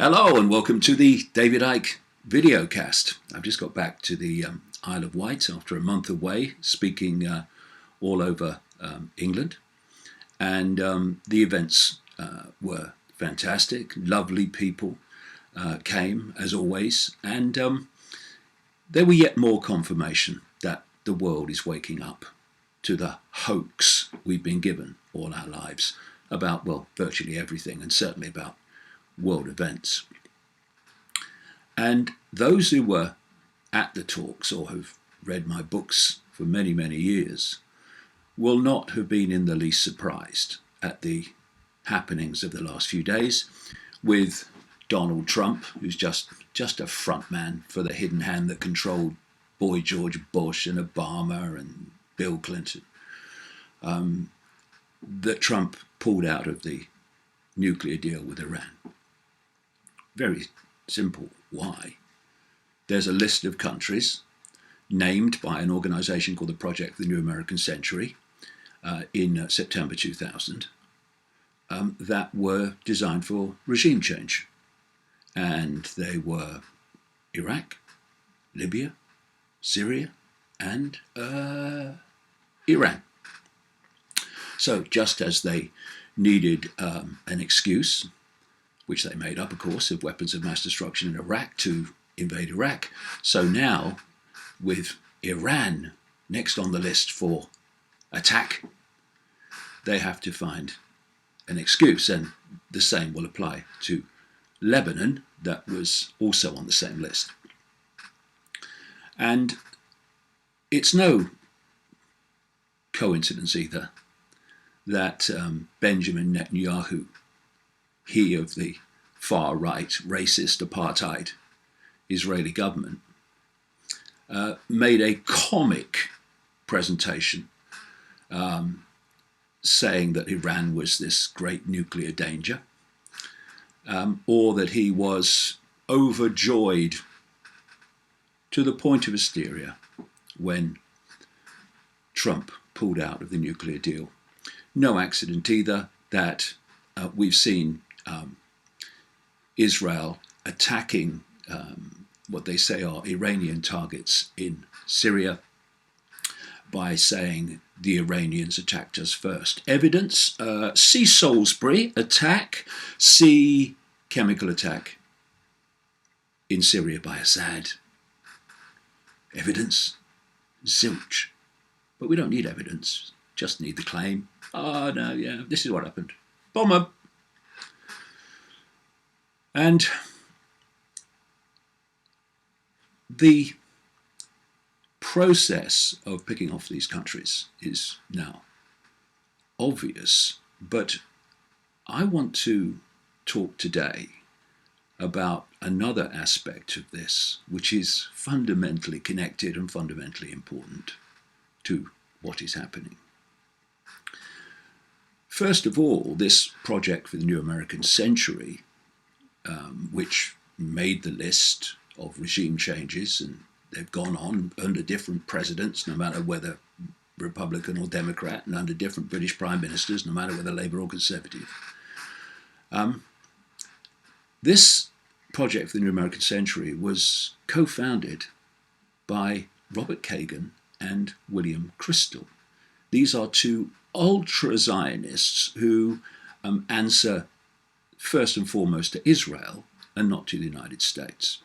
Hello and welcome to the David Icke videocast. I've just got back to the Isle of Wight after a month away, speaking all over England. And the events were fantastic. Lovely people came, as always. And there were yet more confirmation that the world is waking up to the hoax we've been given all our lives about, well, virtually everything, and certainly about world events. And those who were at the talks or have read my books for many, many years will not have been in the least surprised at the happenings of the last few days with Donald Trump, who's just a front man for the hidden hand that controlled Boy George Bush and Obama and Bill Clinton, that Trump pulled out of the nuclear deal with Iran. Very simple. Why? There's a list of countries named by an organization called the Project for the New American Century in September 2000 that were designed for regime change. And they were Iraq, Libya, Syria, and Iran. So just as they needed an excuse, which they made up, of course, of weapons of mass destruction in Iraq to invade Iraq. So now, with Iran next on the list for attack, they have to find an excuse, and the same will apply to Lebanon, that was also on the same list. And it's no coincidence either that Benjamin Netanyahu, he of the far-right, racist, apartheid Israeli government, made a comic presentation saying that Iran was this great nuclear danger, or that he was overjoyed to the point of hysteria when Trump pulled out of the nuclear deal. No accident either that we've seen Israel attacking what they say are Iranian targets in Syria by saying the Iranians attacked us first. Evidence, see Salisbury attack, see chemical attack in Syria by Assad. Evidence, zilch. But we don't need evidence, just need the claim. Oh no, yeah, this is what happened. Bomber. And the process of picking off these countries is now obvious, but I want to talk today about another aspect of this, which is fundamentally connected and fundamentally important to what is happening. First of all, this Project for the New American Century, which made the list of regime changes, and they've gone on under different presidents, no matter whether Republican or Democrat, and under different British prime ministers, no matter whether Labour or Conservative. This Project for the New American Century was co-founded by Robert Kagan and William Crystal. These are two ultra-Zionists who answer first and foremost to Israel and not to the United States.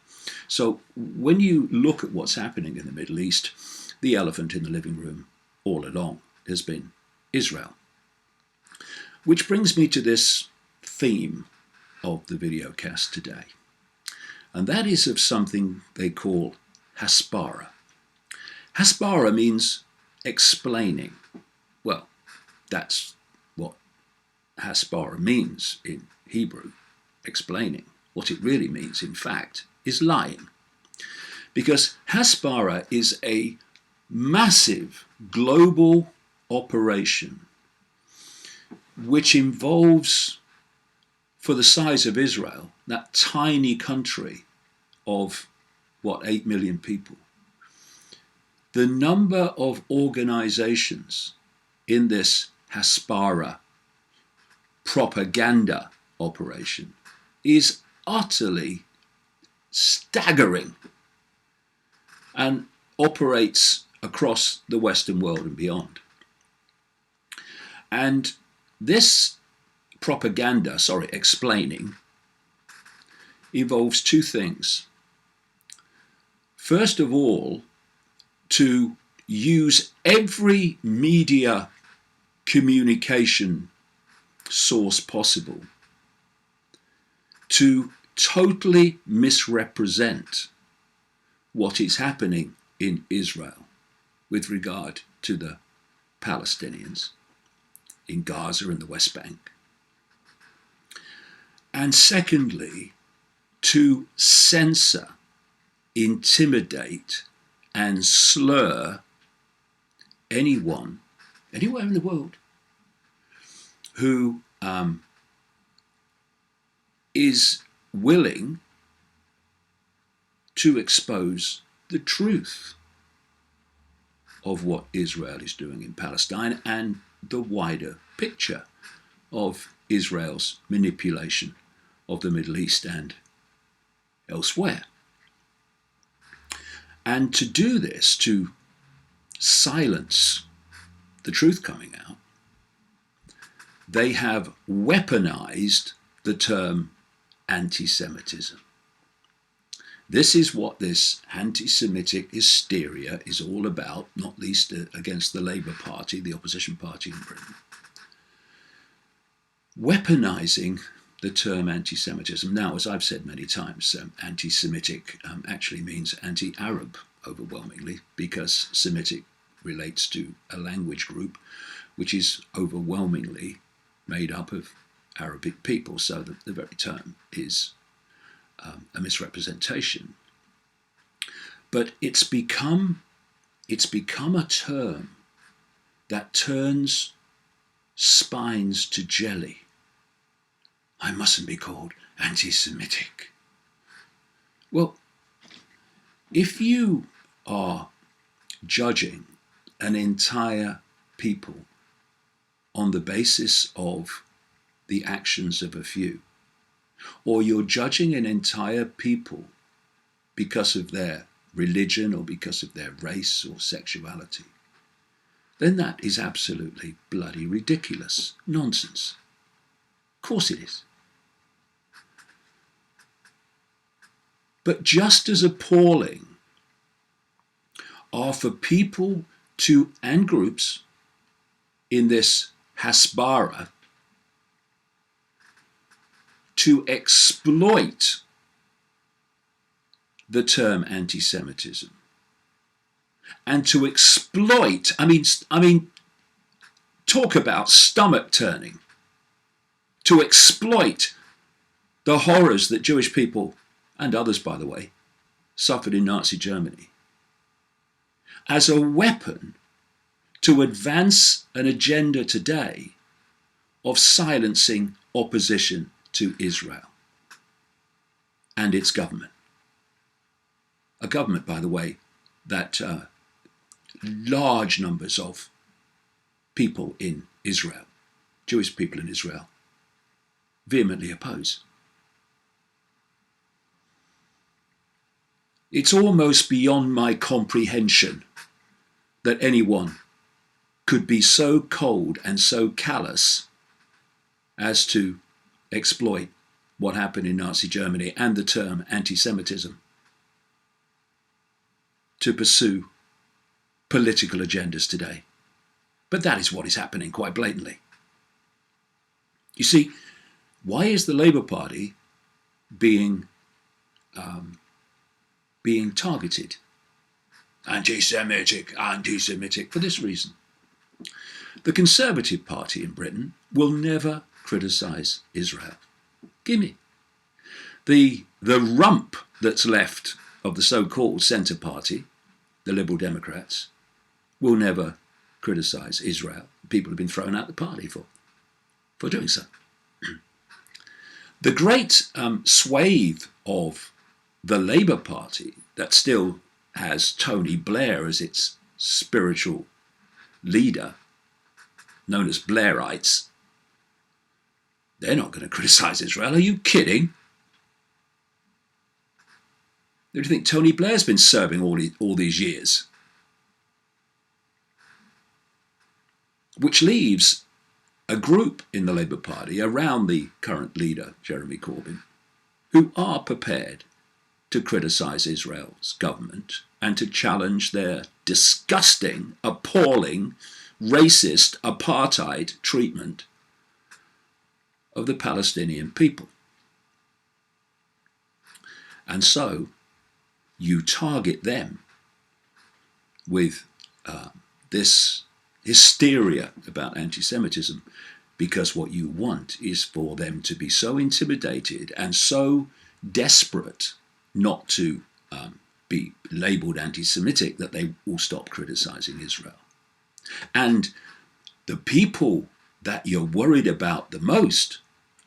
So when you look at what's happening in the Middle East, the elephant in the living room all along has been Israel. Which brings me to this theme of the videocast today. And that is of something they call Hasbara. Hasbara means explaining. Well, that's what Hasbara means in Hebrew, explaining. What it really means, in fact, is lying. Because Hasbara is a massive global operation which involves, for the size of Israel, that tiny country of, 8 million people, the number of organizations in this Hasbara propaganda operation is utterly staggering and operates across the Western world and beyond. And this propaganda, explaining, involves two things. First of all, to use every media communication source possible to totally misrepresent what is happening in Israel with regard to the Palestinians in Gaza and the West Bank. And secondly, to censor, intimidate, and slur anyone, anywhere in the world, who is willing to expose the truth of what Israel is doing in Palestine and the wider picture of Israel's manipulation of the Middle East and elsewhere. And to do this, to silence the truth coming out, they have weaponized the term anti-Semitism. This is what this anti-Semitic hysteria is all about, not least against the Labour Party, the opposition party in Britain. Weaponizing the term anti-Semitism. Now, as I've said many times, anti-Semitic actually means anti-Arab overwhelmingly, because Semitic relates to a language group which is overwhelmingly made up of Arabic people, so the very term is a misrepresentation. But it's become a term that turns spines to jelly. I mustn't be called anti-Semitic. Well, if you are judging an entire people on the basis of the actions of a few, or you're judging an entire people because of their religion or because of their race or sexuality, then that is absolutely bloody ridiculous nonsense. Of course it is. But just as appalling are for people and groups in this Hasbara to exploit the term anti-Semitism and to exploit, I mean, talk about stomach turning, to exploit the horrors that Jewish people, and others by the way, suffered in Nazi Germany as a weapon to advance an agenda today of silencing opposition to Israel and its government. A government, by the way, that large numbers of people in Israel, Jewish people in Israel, vehemently oppose. It's almost beyond my comprehension that anyone could be so cold and so callous as to exploit what happened in Nazi Germany and the term anti-Semitism to pursue political agendas today. But that is what is happening quite blatantly. You see, why is the Labour Party being targeted? Anti-Semitic. For this reason. The Conservative Party in Britain will never criticise Israel. Gimme. The rump that's left of the so-called Centre Party, the Liberal Democrats, will never criticise Israel. People have been thrown out the party for doing so. The great swathe of the Labour Party that still has Tony Blair as its spiritual leader, known as Blairites, they're not going to criticise Israel. Are you kidding? Who do you think Tony Blair's been serving all these years? Which leaves a group in the Labour Party around the current leader, Jeremy Corbyn, who are prepared to criticise Israel's government and to challenge their disgusting, appalling, racist, apartheid treatment of the Palestinian people. And so you target them with this hysteria about anti-Semitism, because what you want is for them to be so intimidated and so desperate not to be labelled anti-Semitic that they will stop criticising Israel. And the people that you're worried about the most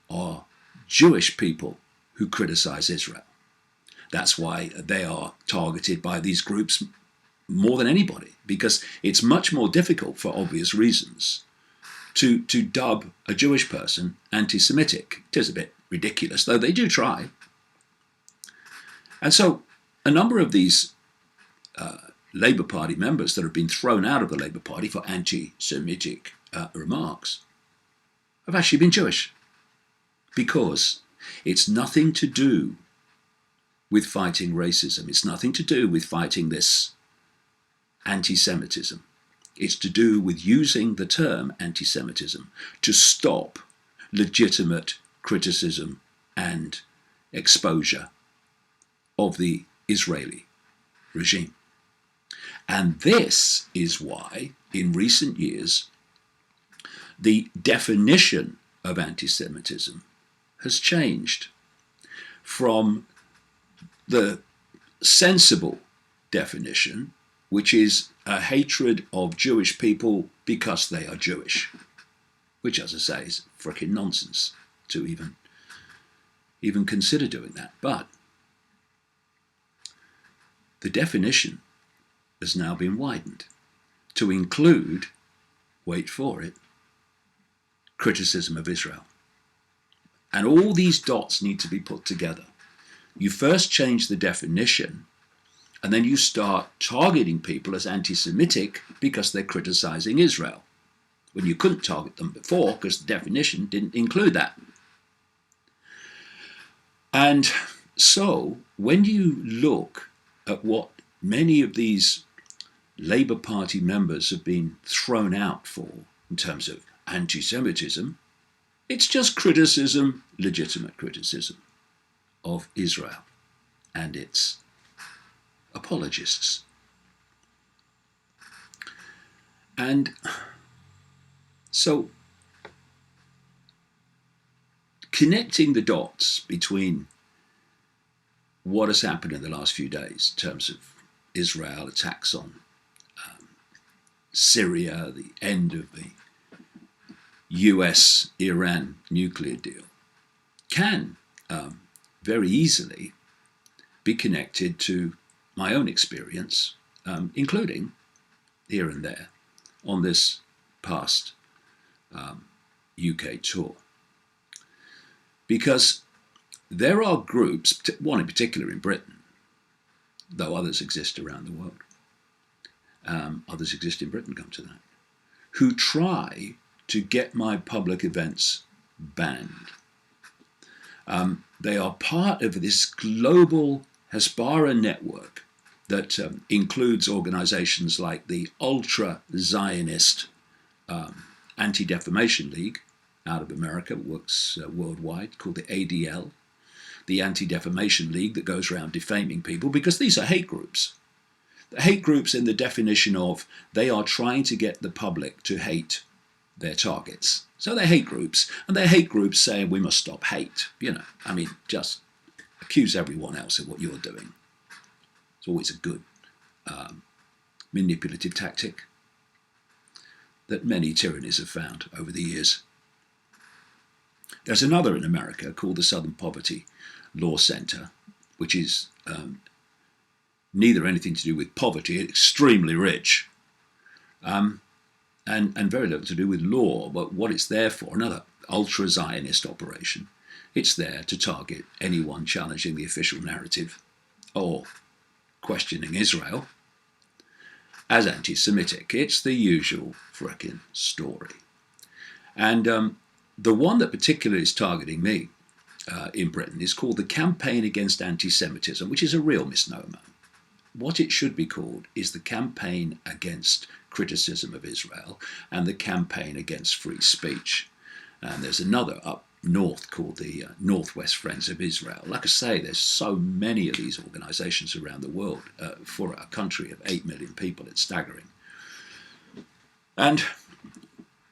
are Jewish people who criticise Israel. That's why they are targeted by these groups more than anybody, because it's much more difficult, for obvious reasons, to dub a Jewish person anti-Semitic. It is a bit ridiculous, though they do try. And so a number of these Labour Party members that have been thrown out of the Labour Party for anti-Semitic remarks have actually been Jewish, because it's nothing to do with fighting racism. It's nothing to do with fighting this anti-Semitism. It's to do with using the term anti-Semitism to stop legitimate criticism and exposure of the Israeli regime. And this is why, in recent years, the definition of anti-Semitism has changed from the sensible definition, which is a hatred of Jewish people because they are Jewish, which, as I say, is frickin' nonsense to even consider doing that. But the definition has now been widened to include, wait for it, criticism of Israel. And all these dots need to be put together. You first change the definition, and then you start targeting people as anti-Semitic because they're criticizing Israel, when you couldn't target them before because the definition didn't include that. And so when you look at what many of these Labour Party members have been thrown out for in terms of anti-Semitism, it's just criticism, legitimate criticism of Israel and its apologists. And so connecting the dots between what has happened in the last few days in terms of Israel, attacks on Syria, the end of the US-Iran nuclear deal, can very easily be connected to my own experience, including here and there on this past UK tour. Because there are groups, one in particular in Britain, though others exist around the world, others exist in Britain, come to that, who try to get my public events banned. They are part of this global Hezbollah network that includes organizations like the ultra-Zionist Anti-Defamation League out of America, works worldwide, called the ADL, the Anti-Defamation League that goes around defaming people, because these are hate groups. The hate groups in the definition of they are trying to get the public to hate their targets. So they're hate groups, and they're hate groups saying we must stop hate. Just accuse everyone else of what you're doing. It's always a good manipulative tactic that many tyrannies have found over the years. There's another in America called the Southern Poverty Law Center, which is neither anything to do with poverty, extremely rich, and very little to do with law. But what it's there for, another ultra-Zionist operation, it's there to target anyone challenging the official narrative or questioning Israel as anti-Semitic. It's the usual frickin' story. And the one that particularly is targeting me in Britain is called the Campaign Against Anti-Semitism, which is a real misnomer. What it should be called is the Campaign Against Criticism of Israel and the Campaign Against Free Speech. And there's another up north called the Northwest Friends of Israel. Like I say, there's so many of these organizations around the world. For a country of 8 million people, it's staggering. And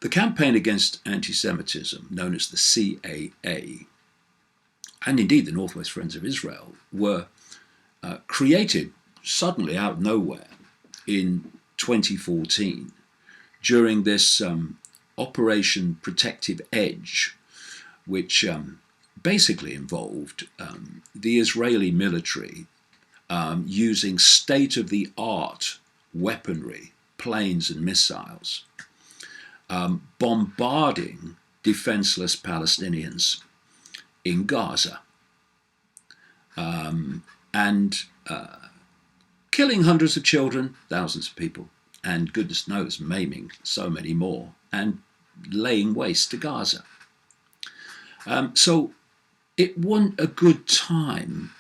the Campaign Against Anti-Semitism, known as the CAA, and indeed the Northwest Friends of Israel, were created suddenly out of nowhere in 2014 during this Operation Protective Edge, which basically involved the Israeli military using state-of-the-art weaponry, planes and missiles, bombarding defenseless Palestinians in Gaza, and killing hundreds of children, thousands of people, and goodness knows, maiming so many more, and laying waste to Gaza. So it wasn't a good time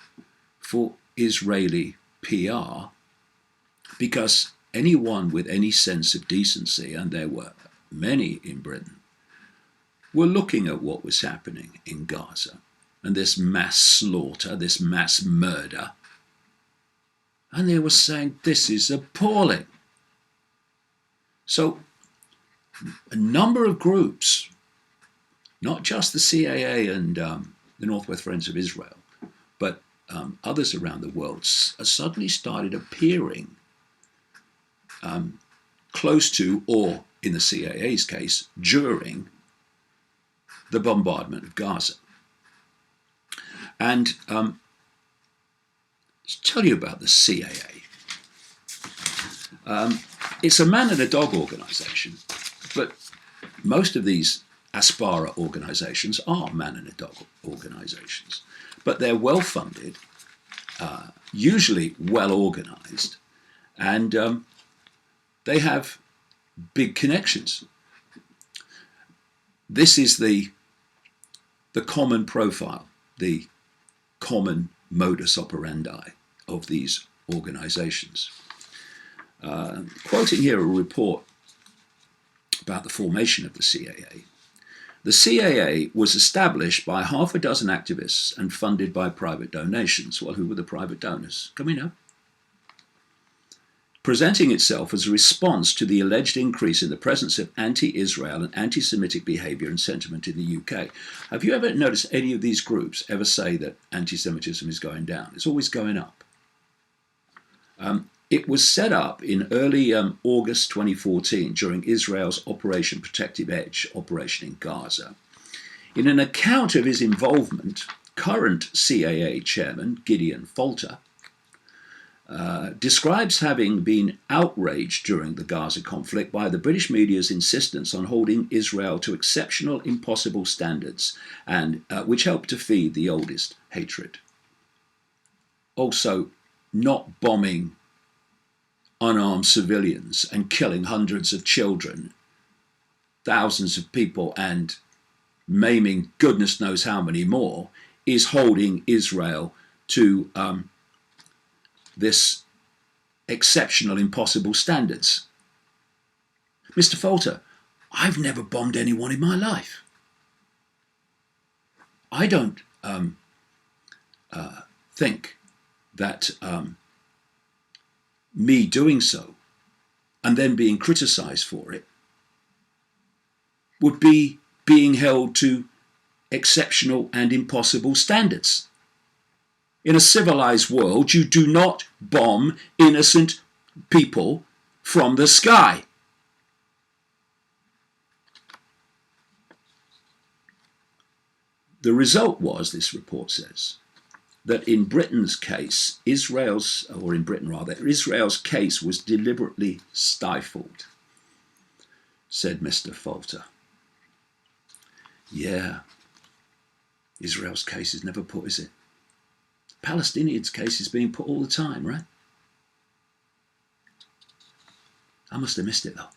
for Israeli PR, because anyone with any sense of decency, and there were many in Britain, were looking at what was happening in Gaza and this mass slaughter, this mass murder, and they were saying, this is appalling. So a number of groups, not just the CAA and the Northwest Friends of Israel, but others around the world, suddenly started appearing close to, or in the CAA's case, during the bombardment of Gaza. And let's tell you about the CAA. It's a man and a dog organization, but most of these Aspara organizations are man and a dog organizations. But they're well funded, usually well organized, and they have big connections. This is the common profile, the common modus operandi of these organizations. Quoting here a report about the formation of the CAA. The CAA was established by half a dozen activists and funded by private donations. Well, who were the private donors? Can we know? Presenting itself as a response to the alleged increase in the presence of anti-Israel and anti-Semitic behaviour and sentiment in the UK. Have you ever noticed any of these groups ever say that anti-Semitism is going down? It's always going up. It was set up in early August 2014 during Israel's Operation Protective Edge operation in Gaza. In an account of his involvement, current CAA chairman Gideon Falter describes having been outraged during the Gaza conflict by the British media's insistence on holding Israel to exceptional, impossible standards, and which helped to feed the oldest hatred. Also, not bombing unarmed civilians and killing hundreds of children, thousands of people, and maiming goodness knows how many more, is holding Israel to this exceptional, impossible standards. Mr. Falter, I've never bombed anyone in my life. I don't think that me doing so and then being criticised for it would be being held to exceptional and impossible standards. In a civilized world, you do not bomb innocent people from the sky. The result was, this report says, that in Britain's case, Israel's case was deliberately stifled, said Mr. Falter. Yeah, Israel's case is never put, is it? Palestinians' case is being put all the time, right? I must have missed it, though.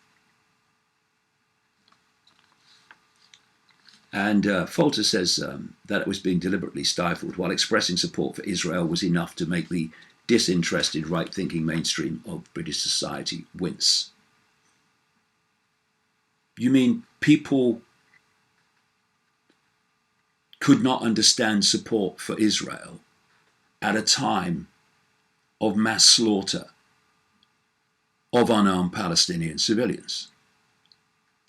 And Falter says that it was being deliberately stifled, while expressing support for Israel was enough to make the disinterested right-thinking mainstream of British society wince. You mean people could not understand support for Israel at a time of mass slaughter of unarmed Palestinian civilians?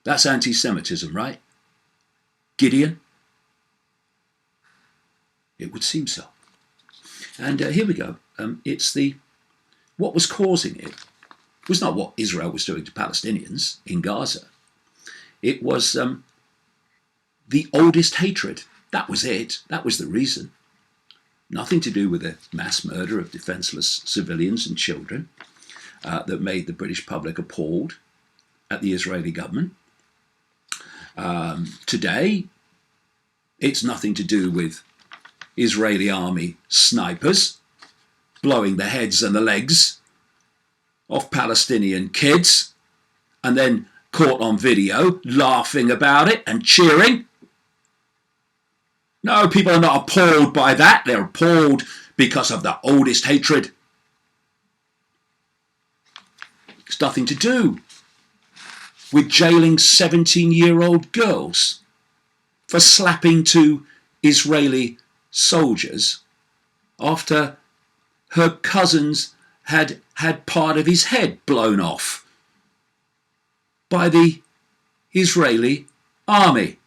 That's anti-Semitism, right? Gideon? It would seem so. And here we go. It's what was causing it was not what Israel was doing to Palestinians in Gaza. It was the oldest hatred. That was it. That was the reason. Nothing to do with the mass murder of defenseless civilians and children that made the British public appalled at the Israeli government. Today, it's nothing to do with Israeli army snipers blowing the heads and the legs off Palestinian kids and then caught on video laughing about it and cheering. No, people are not appalled by that. They're appalled because of the oldest hatred. It's nothing to do with jailing 17-year-old girls for slapping two Israeli soldiers after her cousins had had part of his head blown off by the Israeli army.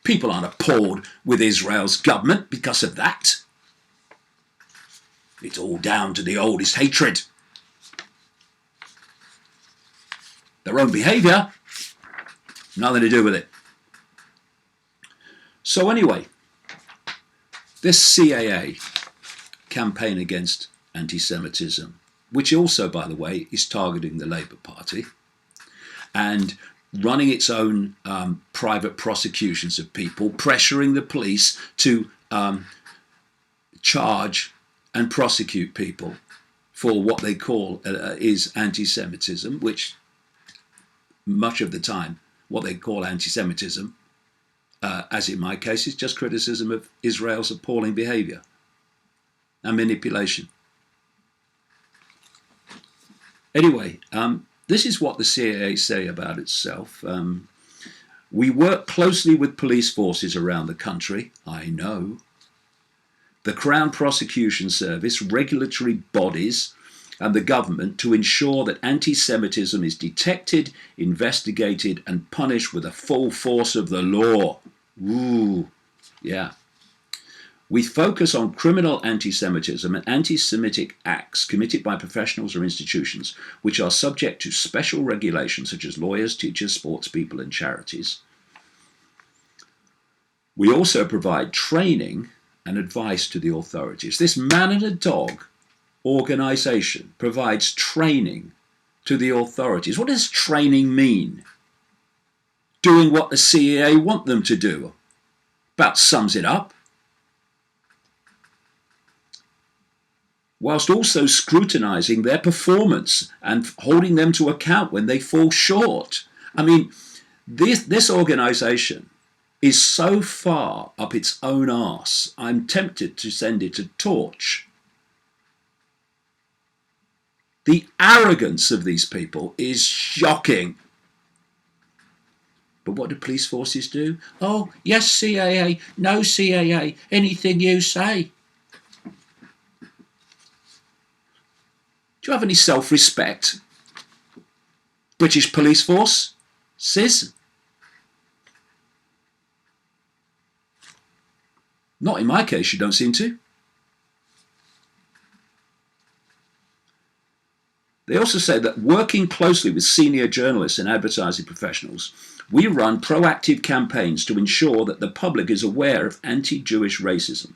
People aren't appalled with Israel's government because of that. It's all down to the oldest hatred. Their own behaviour, nothing to do with it. So anyway, this CAA, Campaign Against Anti-Semitism, which also, by the way, is targeting the Labour Party and running its own private prosecutions of people, pressuring the police to charge and prosecute people for what they call is anti-Semitism, which much of the time what they call anti-Semitism, as in my case, is just criticism of Israel's appalling behaviour and manipulation. Anyway, this is what the CAA say about itself. We work closely with police forces around the country, I know, the Crown Prosecution Service, regulatory bodies, and the government to ensure that anti-Semitism is detected, investigated, and punished with the full force of the law. Ooh, yeah. We focus on criminal anti-Semitism and anti-Semitic acts committed by professionals or institutions which are subject to special regulations such as lawyers, teachers, sports people, and charities. We also provide training and advice to the authorities. This man and a dog organisation provides training to the authorities. What does training mean? Doing what the CAA want them to do. About sums it up. Whilst also scrutinising their performance and holding them to account when they fall short. I mean, this organisation is so far up its own arse, I'm tempted to send it a torch. The arrogance of these people is shocking. But what do police forces do? Oh, yes, CAA, no CAA, anything you say. Do you have any self-respect? British police force? Sis? Not in my case, you don't seem to. They also say that working closely with senior journalists and advertising professionals, we run proactive campaigns to ensure that the public is aware of anti-Jewish racism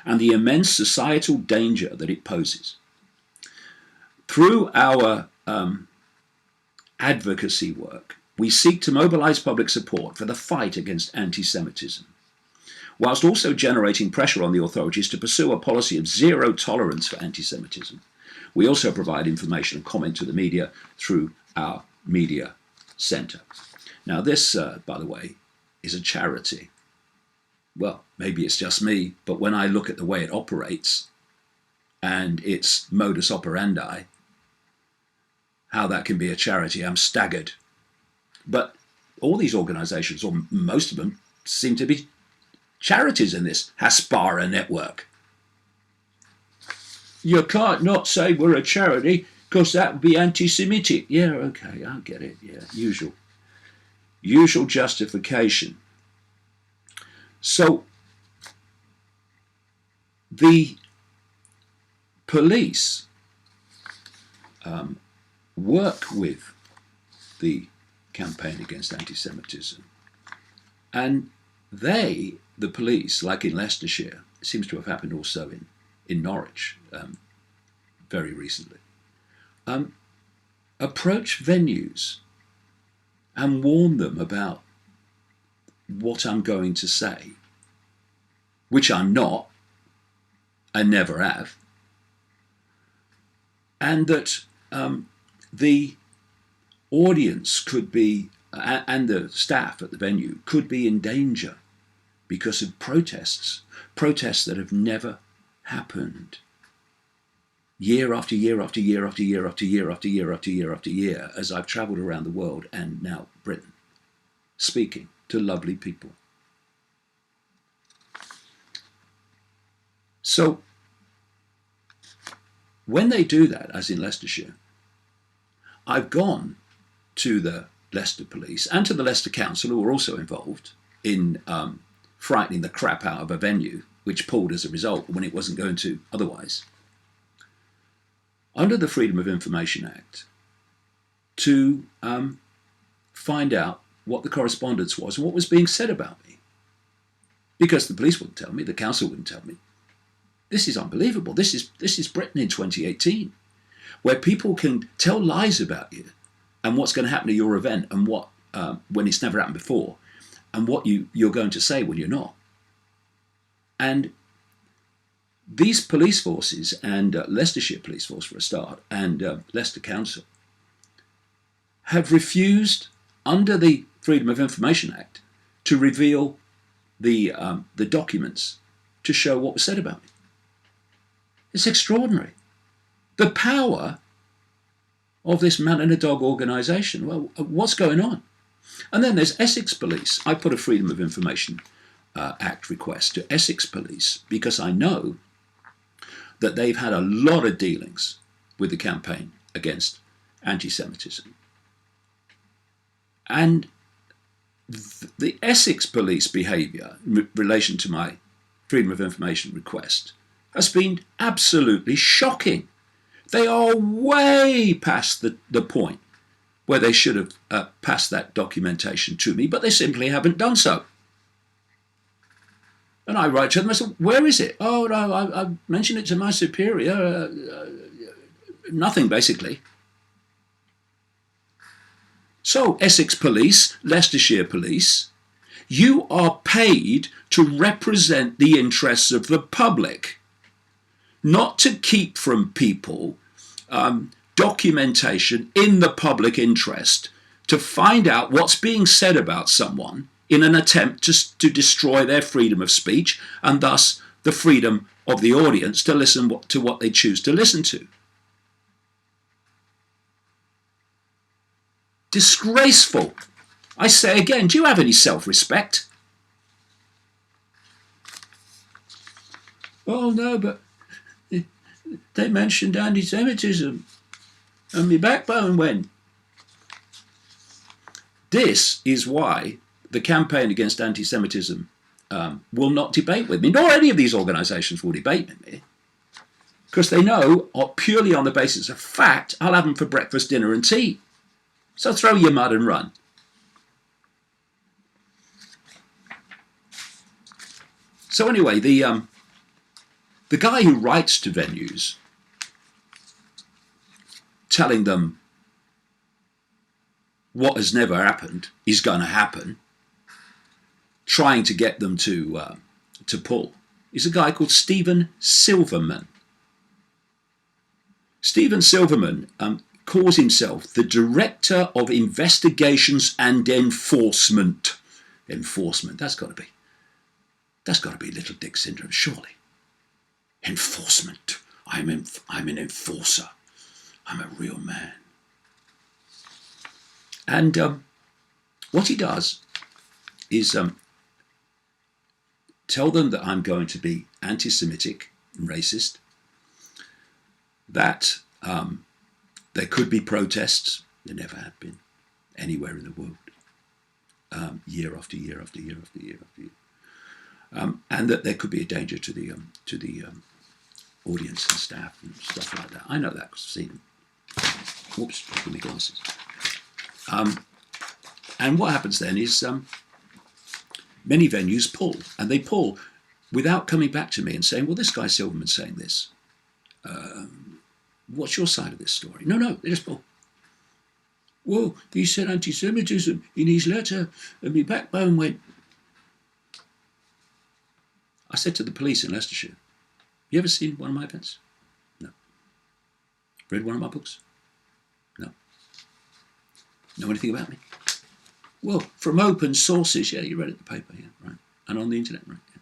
and the immense societal danger that it poses. Through our advocacy work, we seek to mobilise public support for the fight against anti-Semitism. whilst also generating pressure on the authorities to pursue a policy of zero tolerance for anti-Semitism. We also provide information and comment to the media through our media centre. Now this, by the way, is a charity. Well, maybe it's just me, but when I look at the way it operates and its modus operandi, how that can be a charity, I'm staggered. But all these organisations, or most of them, seem to be charities in this Haspara network. You can't not say we're a charity because that would be anti-Semitic. Yeah, okay, I get it. Yeah, usual justification. So the police work with the campaign against anti-Semitism, and the police, like in Leicestershire, it seems to have happened also in Norwich very recently, approach venues and warn them about what I'm going to say, which I'm not, I never have, and that the audience could be, and the staff at the venue could be in danger because of protests that have never happened. Year after year after year after year after year after year after year after year, as I've travelled around the world and now Britain, speaking to lovely people. So when they do that, as in Leicestershire, I've gone to the Leicester police and to the Leicester Council, who were also involved in frightening the crap out of a venue, which pulled as a result when it wasn't going to otherwise, under the Freedom of Information Act, to find out what the correspondence was and what was being said about me. Because the police wouldn't tell me, the council wouldn't tell me. This is unbelievable. This is Britain in 2018, where people can tell lies about you and what's going to happen to your event and what when it's never happened before, and what you're going to say when you're not. And these police forces, and Leicestershire Police Force for a start, and Leicester Council, have refused, under the Freedom of Information Act, to reveal the documents to show what was said about me. It's extraordinary. The power of this man and a dog organisation. Well, what's going on? And then there's Essex Police. I put a Freedom of Information Act request to Essex Police because I know that they've had a lot of dealings with the campaign against anti-Semitism. And the Essex Police behaviour in relation to my Freedom of Information request has been absolutely shocking. They are way past the point where they should have passed that documentation to me, but they simply haven't done so. And I write to them, I said, where is it? Oh, no, I mentioned it to my superior. Nothing, basically. So, Essex Police, Leicestershire Police, you are paid to represent the interests of the public, not to keep from people documentation in the public interest to find out what's being said about someone in an attempt to destroy their freedom of speech and thus the freedom of the audience to listen to what they choose to listen to. Disgraceful. I say again, do you have any self-respect? Oh no, but they mentioned anti-Semitism and my backbone went. This is why the campaign against anti-Semitism will not debate with me, nor any of these organisations will debate with me, because they know, purely on the basis of fact, I'll have them for breakfast, dinner and tea. So throw your mud and run. So anyway, the guy who writes to venues telling them what has never happened is going to happen, trying to get them to to pull is a guy called Stephen Silverman. Stephen Silverman calls himself the Director of Investigations and Enforcement. Enforcement, that's got to be Little Dick syndrome, surely. Enforcement. I'm an enforcer. I'm a real man. And what he does is tell them that I'm going to be anti-Semitic and racist, that there could be protests. There never had been anywhere in the world, year after year after year after year after year, and that there could be a danger to the audience and staff and stuff like that. I know that because I've seen them. Whoops, give me glasses. And what happens then is many venues pull, and they pull without coming back to me and saying, well, this guy Silverman's saying this. What's your side of this story? No, they just pull. Well, he said anti-Semitism in his letter, and my backbone went. I said to the police in Leicestershire, you ever seen one of my events? No. Read one of my books? No. Know anything about me? Well, from open sources, yeah, you read it in the paper, yeah, right. And on the internet, right, yeah.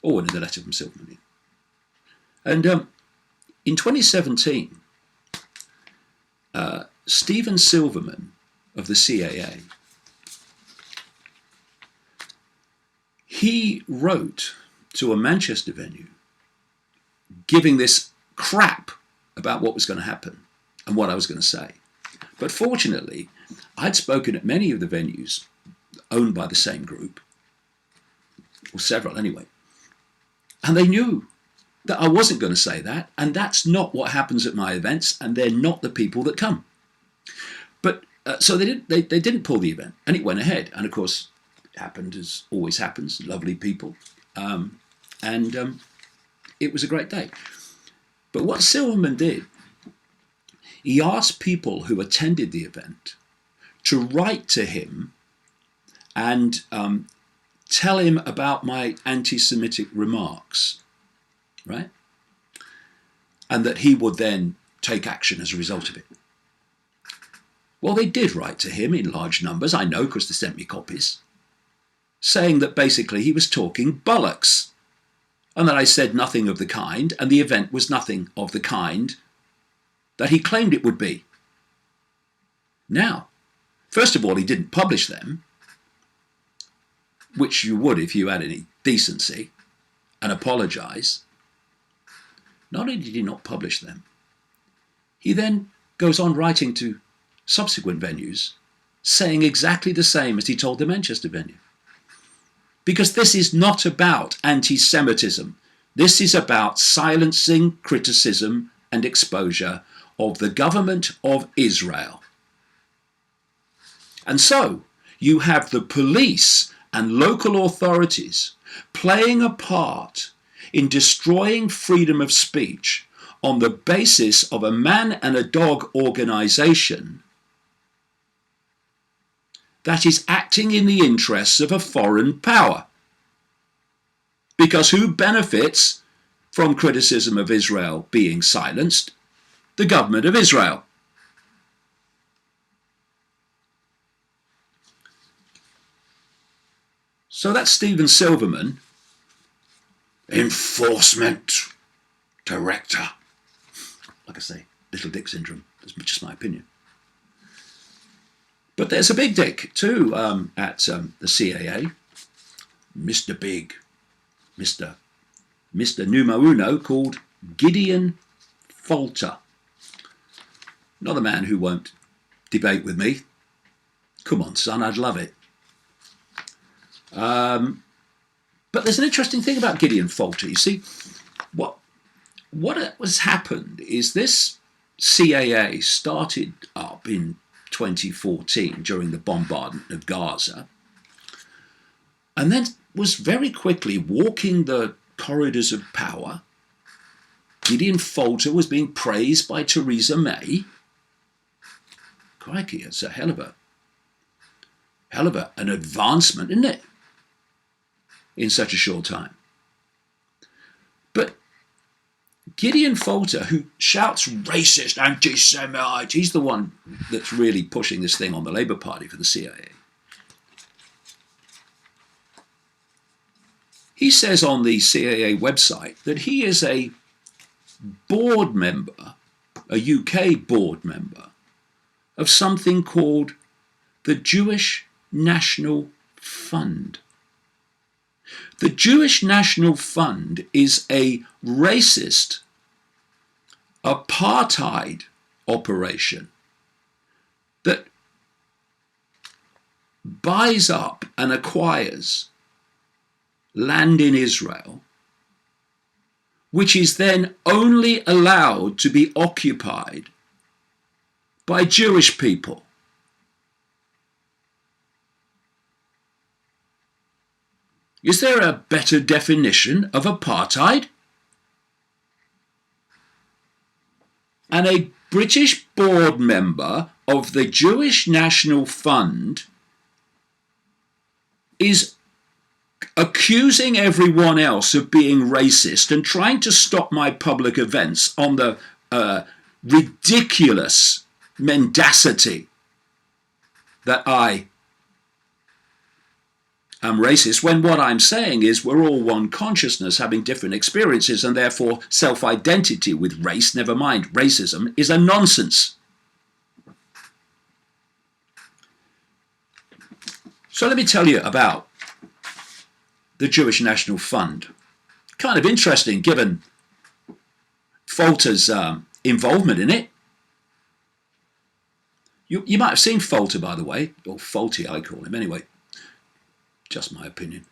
Or in the letter from Silverman, yeah. And in 2017, Stephen Silverman of the CAA, he wrote to a Manchester venue giving this crap about what was going to happen and what I was going to say. But fortunately, I'd spoken at many of the venues owned by the same group, or several anyway, and they knew that I wasn't going to say that, and that's not what happens at my events, and they're not the people that come. But so they didn't pull the event, and it went ahead. And of course, it happened as always happens, lovely people, and it was a great day. But what Silverman did, he asked people who attended the event to write to him and tell him about my anti-Semitic remarks, right? And that he would then take action as a result of it. Well, they did write to him in large numbers, I know because they sent me copies, saying that basically he was talking bollocks and that I said nothing of the kind, and the event was nothing of the kind that he claimed it would be. Now, first of all, he didn't publish them, which you would if you had any decency, and apologise. Not only did he not publish them, he then goes on writing to subsequent venues saying exactly the same as he told the Manchester venue. Because this is not about anti-Semitism. This is about silencing criticism and exposure of the government of Israel. And so you have the police and local authorities playing a part in destroying freedom of speech on the basis of a man and a dog organisation that is acting in the interests of a foreign power. Because who benefits from criticism of Israel being silenced? The government of Israel. So that's Stephen Silverman, enforcement director. Like I say, Little Dick syndrome. That's just my opinion. But there's a big dick too at the CAA. Mr. Big, Mr. Numero Uno, called Gideon Falter. Not a man who won't debate with me. Come on, son, I'd love it. But there's an interesting thing about Gideon Falter. You see, what has happened is this CAA started up in 2014 during the bombardment of Gaza, and then was very quickly walking the corridors of power. Gideon Falter was being praised by Theresa May. Crikey, it's a hell of an advancement, isn't it? in such a short time. But Gideon Falter, who shouts racist, anti-Semite, he's the one that's really pushing this thing on the Labour Party for the CIA. He says on the CIA website that he is a board member, a UK board member, of something called the Jewish National Fund. The Jewish National Fund is a racist apartheid operation that buys up and acquires land in Israel, which is then only allowed to be occupied by Jewish people. Is there a better definition of apartheid? And a British board member of the Jewish National Fund is accusing everyone else of being racist and trying to stop my public events on the ridiculous mendacity that I am racist, when what I'm saying is we're all one consciousness having different experiences, and therefore self-identity with race, never mind racism, is a nonsense. So let me tell you about the Jewish National Fund. Kind of interesting given Falter's involvement in it. You might have seen Falter, by the way, or Faulty I call him anyway, just my opinion.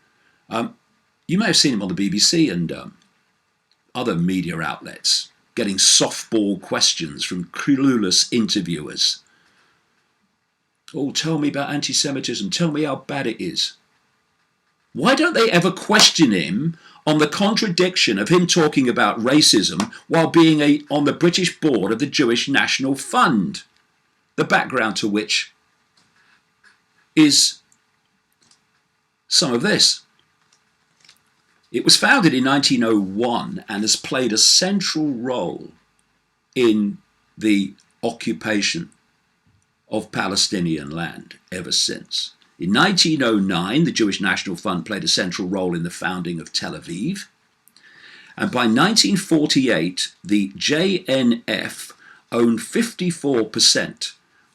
You may have seen him on the BBC and other media outlets getting softball questions from clueless interviewers. Oh, tell me about anti-Semitism, tell me how bad it is. Why don't they ever question him on the contradiction of him talking about racism while being on the British board of the Jewish National Fund, the background to which is some of this. It was founded in 1901 and has played a central role in the occupation of Palestinian land ever since. In 1909, the Jewish National Fund played a central role in the founding of Tel Aviv. And by 1948, the JNF owned 54%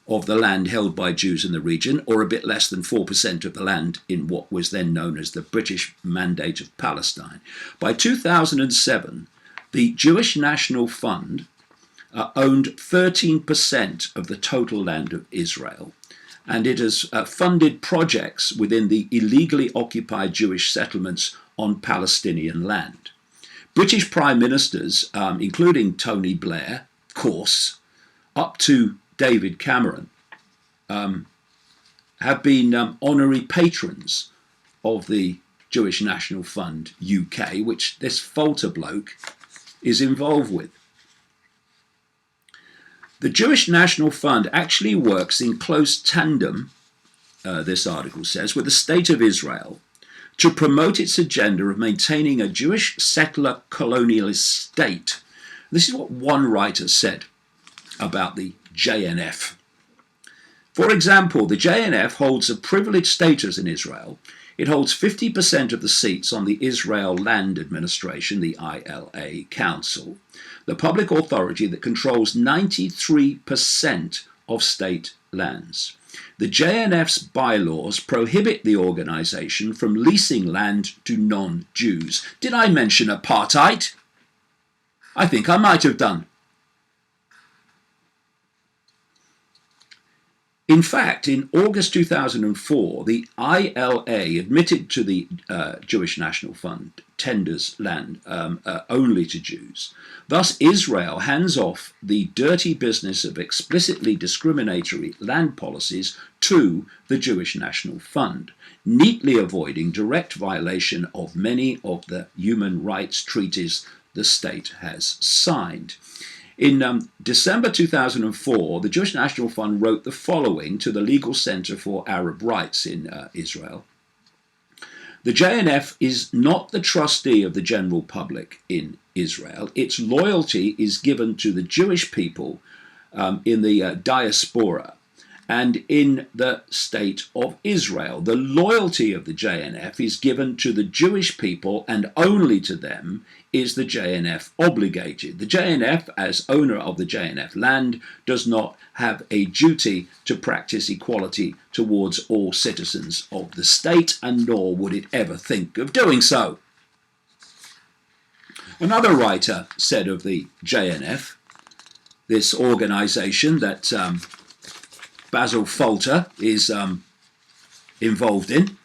of the land held by Jews in the region, or a bit less than 4% of the land in what was then known as the British Mandate of Palestine. By 2007, the Jewish National Fund owned 13% of the total land of Israel, and it has funded projects within the illegally occupied Jewish settlements on Palestinian land. British Prime Ministers, including Tony Blair, of course, up to David Cameron, have been honorary patrons of the Jewish National Fund UK, which this Falter bloke is involved with. The Jewish National Fund actually works in close tandem, this article says, with the State of Israel to promote its agenda of maintaining a Jewish settler colonialist state. This is what one writer said about the JNF. For example, the JNF holds a privileged status in Israel. It holds 50% of the seats on the Israel Land Administration, the ILA Council, the public authority that controls 93% of state lands. The JNF's bylaws prohibit the organisation from leasing land to non-Jews. Did I mention apartheid? I think I might have done. In fact, in August 2004, the ILA admitted to the Jewish National Fund tenders land only to Jews. Thus, Israel hands off the dirty business of explicitly discriminatory land policies to the Jewish National Fund, neatly avoiding direct violation of many of the human rights treaties the state has signed. In December 2004, the Jewish National Fund wrote the following to the Legal Center for Arab Rights in Israel. The JNF is not the trustee of the general public in Israel. Its loyalty is given to the Jewish people in the diaspora and in the state of Israel. The loyalty of the JNF is given to the Jewish people, and only to them is the JNF obligated. The JNF, as owner of the JNF land, does not have a duty to practice equality towards all citizens of the state, and nor would it ever think of doing so. Another writer said of the JNF, this organization that Basil Falter is involved in,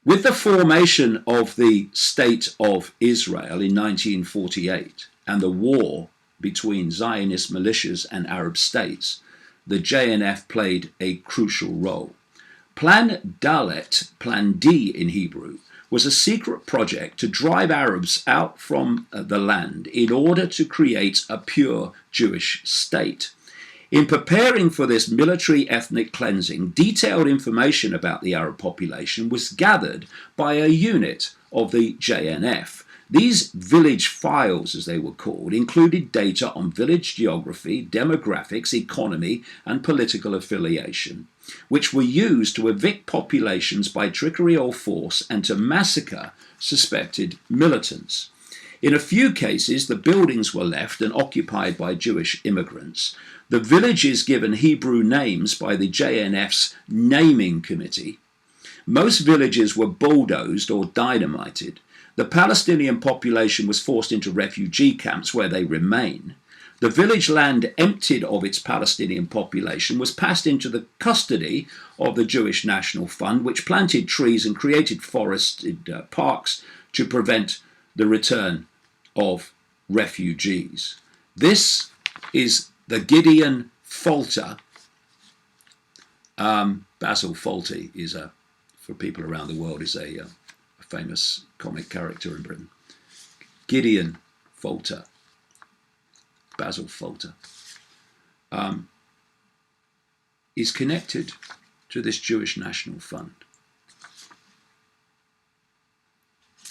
with the formation of the State of Israel in 1948 and the war between Zionist militias and Arab states, the JNF played a crucial role. Plan Dalet, Plan D in Hebrew, was a secret project to drive Arabs out from the land in order to create a pure Jewish state. In preparing for this military ethnic cleansing, detailed information about the Arab population was gathered by a unit of the JNF. These village files, as they were called, included data on village geography, demographics, economy, and political affiliation, which were used to evict populations by trickery or force and to massacre suspected militants. In a few cases, the buildings were left and occupied by Jewish immigrants. The villages given Hebrew names by the JNF's naming committee. Most villages were bulldozed or dynamited. The Palestinian population was forced into refugee camps where they remain. The village land emptied of its Palestinian population was passed into the custody of the Jewish National Fund, which planted trees and created forested parks to prevent the return of refugees. This is the Gideon Falter. Basil Fawlty is for people around the world, is a famous comic character in Britain. Gideon Falter, Basil Falter, is connected to this Jewish National Fund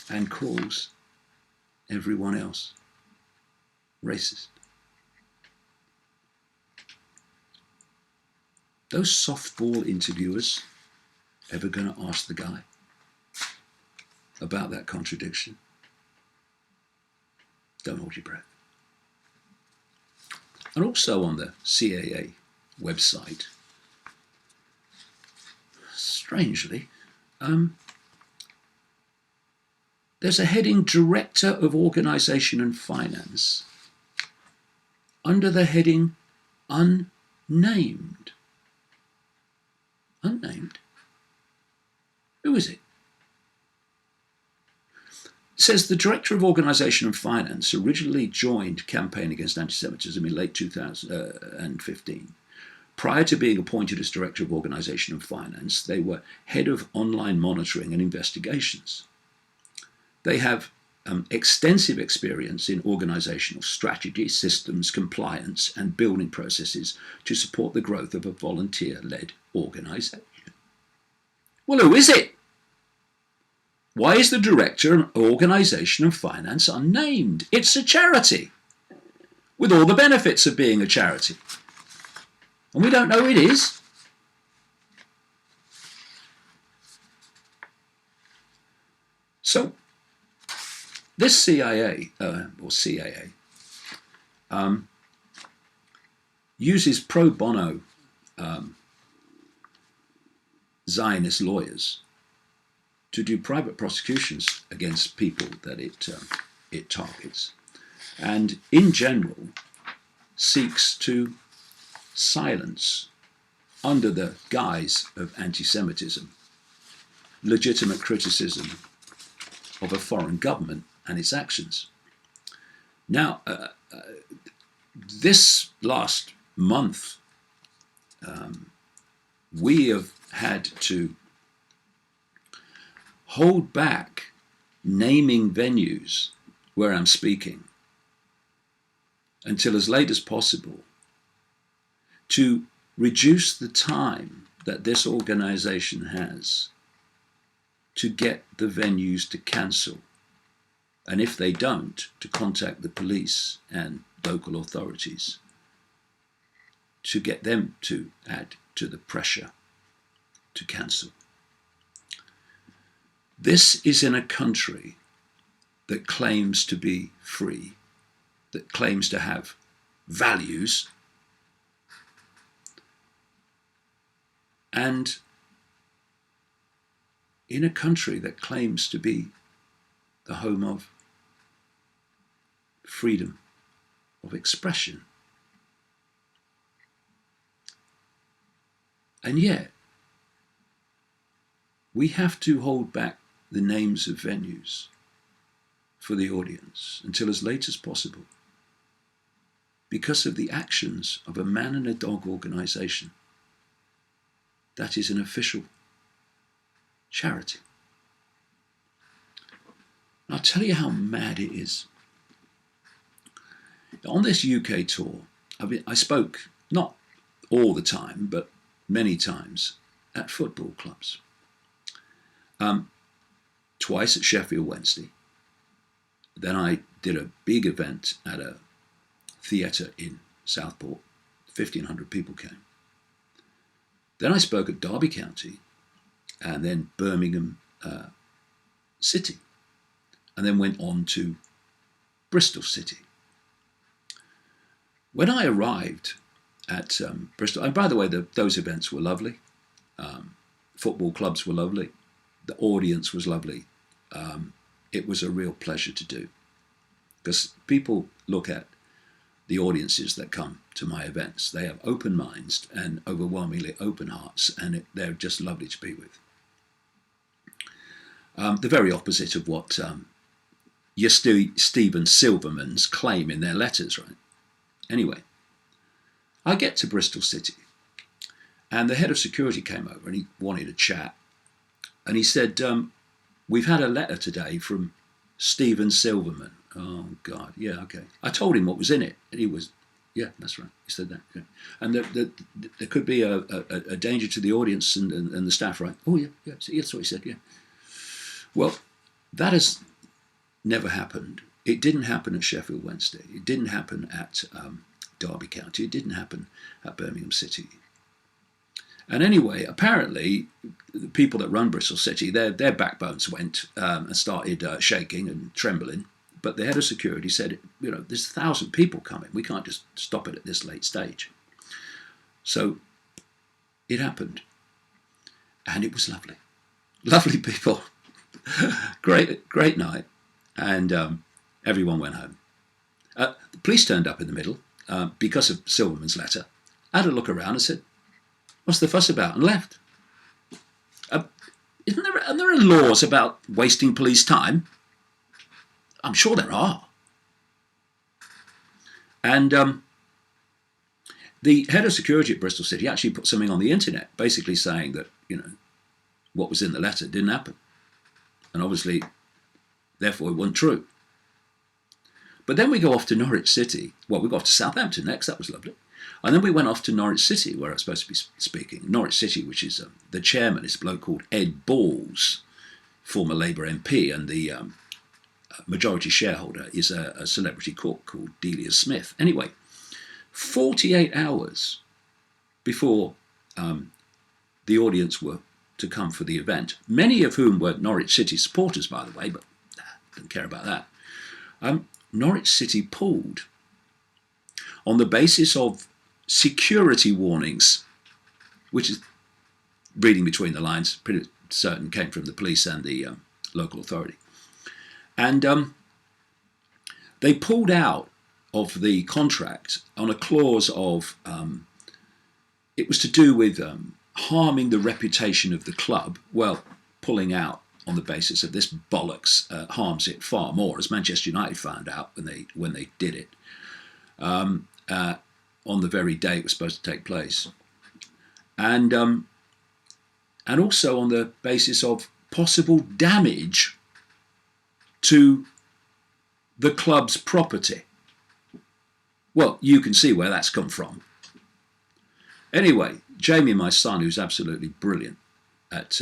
and calls everyone else racist. Those softball interviewers ever going to ask the guy about that contradiction? Don't hold your breath. And also on the CAA website, strangely, there's a heading Director of Organisation and Finance under the heading Unnamed. Unnamed? Who is it? It says the Director of Organisation and Finance originally joined Campaign Against Anti-Semitism in late 2015. Prior to being appointed as Director of Organisation and Finance, they were Head of Online Monitoring and Investigations. They have extensive experience in organisational strategy, systems, compliance and building processes to support the growth of a volunteer-led organisation. Well, who is it? Why is the Director of Organisation and Finance unnamed? It's a charity, with all the benefits of being a charity. And we don't know who it is. So, this CIA, uses pro bono Zionist lawyers to do private prosecutions against people that it targets, and in general seeks to silence, under the guise of anti-Semitism, legitimate criticism of a foreign government and its actions. Now, this last month, we have had to hold back naming venues where I'm speaking until as late as possible to reduce the time that this organisation has to get the venues to cancel, and if they don't, to contact the police and local authorities to get them to add to the pressure to cancel. This is in a country that claims to be free, that claims to have values, and in a country that claims to be the home of freedom of expression. And yet, we have to hold back the names of venues for the audience until as late as possible because of the actions of a man and a dog organisation that is an official charity. And I'll tell you how mad it is. On this UK tour, I spoke, not all the time, but many times, at football clubs. Twice at Sheffield Wednesday. Then I did a big event at a theatre in Southport. 1,500 people came. Then I spoke at Derby County, and then Birmingham City, and then went on to Bristol City. When I arrived at Bristol, and by the way, those events were lovely. Football clubs were lovely. The audience was lovely. It was a real pleasure to do, because people look at the audiences that come to my events. They have open minds and overwhelmingly open hearts, and they're just lovely to be with. The very opposite of what your Stephen Silverman's claim in their letters, right? Anyway, I get to Bristol City, and the head of security came over and he wanted a chat. And he said, we've had a letter today from Stephen Silverman. Oh, God, yeah, okay. I told him what was in it, and he was, yeah, that's right. He said that. Yeah. And there could be a danger to the audience and the staff, right? Oh, yeah, that's what he said, yeah. Well, that has never happened. It didn't happen at Sheffield Wednesday. It didn't happen at Derby County. It didn't happen at Birmingham City. And anyway, apparently, the people that run Bristol City, their backbones went and started shaking and trembling. But the head of security said, there's 1,000 people coming. We can't just stop it at this late stage. So it happened. And it was lovely. Lovely people. Great night. And everyone went home. The police turned up in the middle because of Silverman's letter. I had a look around and said, what's the fuss about? And left. Are there laws about wasting police time? I'm sure there are. And the head of security at Bristol City actually put something on the internet basically saying that, what was in the letter didn't happen. And obviously, therefore, it wasn't true. But then we go off to Norwich City. Well, we go off to Southampton next. That was lovely. And then we went off to Norwich City, where I was supposed to be speaking. Norwich City, which is the chairman, is a bloke called Ed Balls, former Labour MP, and the majority shareholder is a celebrity cook called Delia Smith. Anyway, 48 hours before the audience were to come for the event, many of whom were Norwich City supporters, by the way, but didn't care about that. Norwich City pulled on the basis of security warnings, which is, reading between the lines, pretty certain came from the police and the local authority. And they pulled out of the contract on a clause of, it was to do with harming the reputation of the club. Well, pulling out on the basis of this bollocks harms it far more, as Manchester United found out when they did it. On the very day it was supposed to take place. And also on the basis of possible damage to the club's property. Well, you can see where that's come from. Anyway, Jamie, my son, who's absolutely brilliant at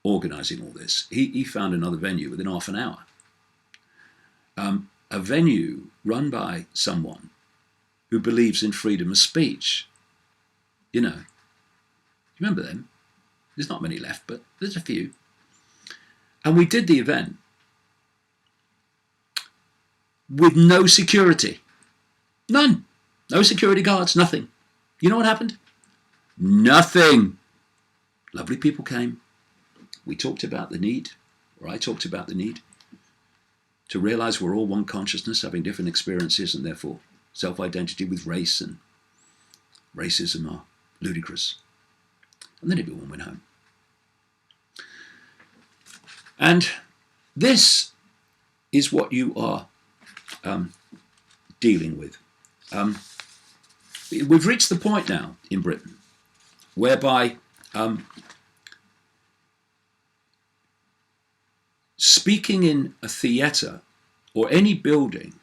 organising all this, he found another venue within half an hour. A venue run by someone who believes in freedom of speech. You know, you remember them? There's not many left, but there's a few. And we did the event with no security. None. No security guards, nothing. You know what happened? Nothing. Lovely people came. We talked about the need, or I talked about the need, to realize we're all one consciousness, having different experiences, and therefore self-identity with race and racism are ludicrous. And then everyone went home. And this is what you are dealing with. We've reached the point now in Britain whereby speaking in a theatre or any building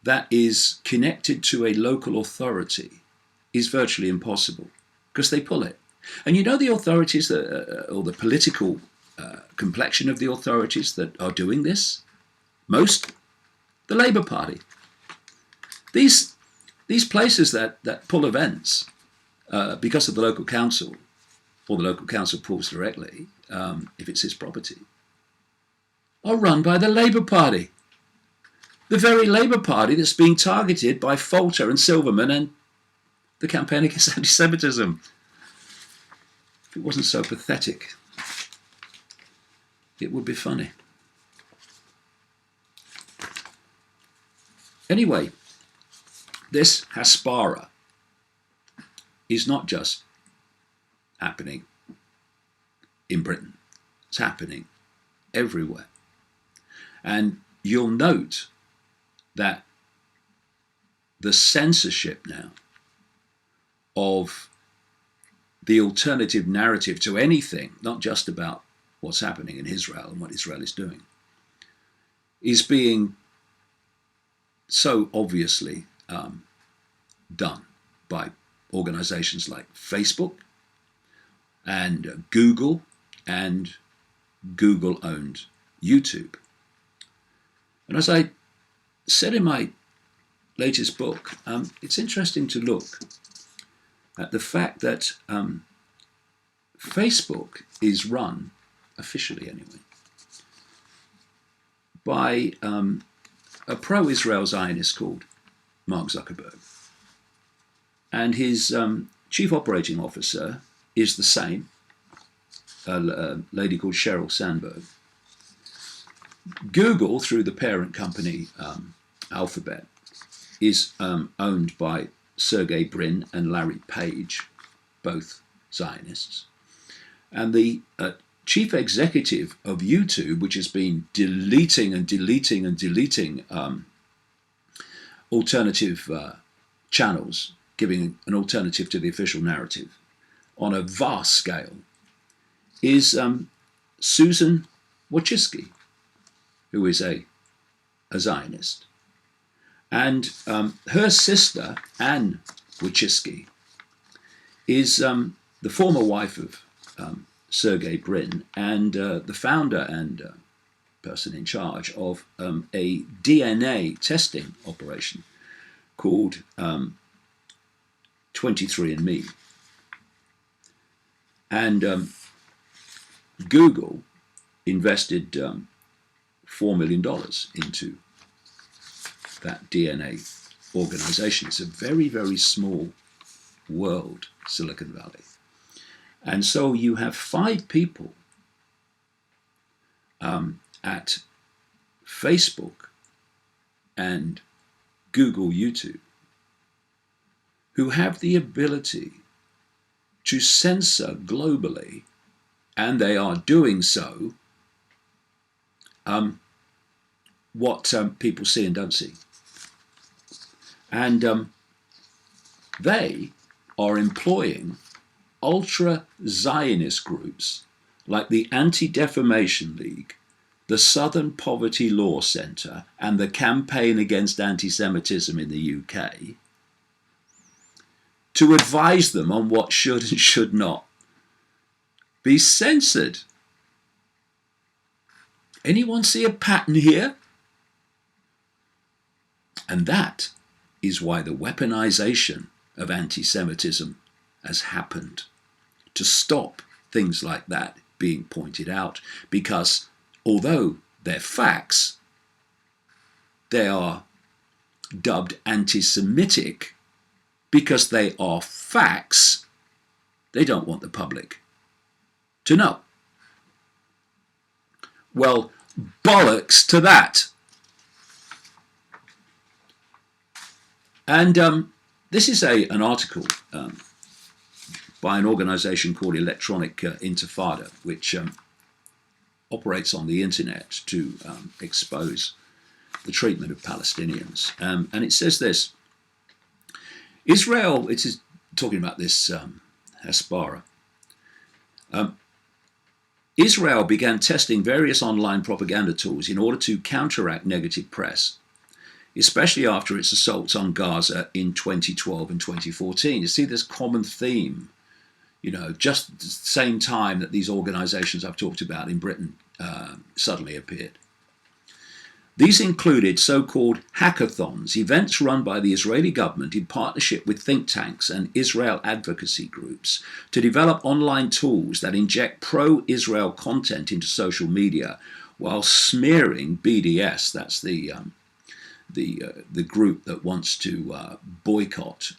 that is connected to a local authority is virtually impossible because they pull it. And you know the authorities that, or the political complexion of the authorities that are doing this? Most? The Labour Party. These places that pull events because of the local council, or the local council pulls directly, if it's his property, are run by the Labour Party. The very Labour Party that's being targeted by Falter and Silverman and the campaign against anti-Semitism. If it wasn't so pathetic, it would be funny. Anyway, this Hasbara is not just happening in Britain. It's happening everywhere. And you'll note that the censorship now of the alternative narrative to anything, not just about what's happening in Israel and what Israel is doing, is being so obviously done by organizations like Facebook and Google and Google-owned YouTube. And as I said in my latest book, it's interesting to look at the fact that Facebook is run, officially anyway, by a pro-Israel Zionist called Mark Zuckerberg. And his chief operating officer is the same, a lady called Sheryl Sandberg. Google, through the parent company Alphabet, is owned by Sergey Brin and Larry Page, both Zionists. And the chief executive of YouTube, which has been deleting alternative channels, giving an alternative to the official narrative on a vast scale, is Susan Wojcicki, who is a Zionist. And her sister, Anne Wojcicki, is the former wife of Sergey Brin and the founder and person in charge of a DNA testing operation called 23andMe. And Google invested $4 million into that DNA organization. It's a very, very small world, Silicon Valley. And so you have 5 people at Facebook and Google YouTube who have the ability to censor globally, and they are doing so, what people see and don't see. And they are employing ultra-Zionist groups like the Anti-Defamation League, the Southern Poverty Law Centre, and the Campaign Against Anti-Semitism in the UK to advise them on what should and should not be censored. Anyone see a pattern here? And that is why the weaponization of anti-Semitism has happened, to stop things like that being pointed out, because although they're facts, they are dubbed anti-Semitic because they are facts they don't want the public to know. Well, bollocks to that. And this is an article by an organization called Electronic Intifada, which operates on the internet to expose the treatment of Palestinians. And it says this: Israel, it is talking about this Hasbara, Israel began testing various online propaganda tools in order to counteract negative press, especially after its assaults on Gaza in 2012 and 2014. You see this common theme, just at the same time that these organizations I've talked about in Britain suddenly appeared. These included so-called hackathons, events run by the Israeli government in partnership with think tanks and Israel advocacy groups to develop online tools that inject pro-Israel content into social media while smearing BDS, that's the group that wants to boycott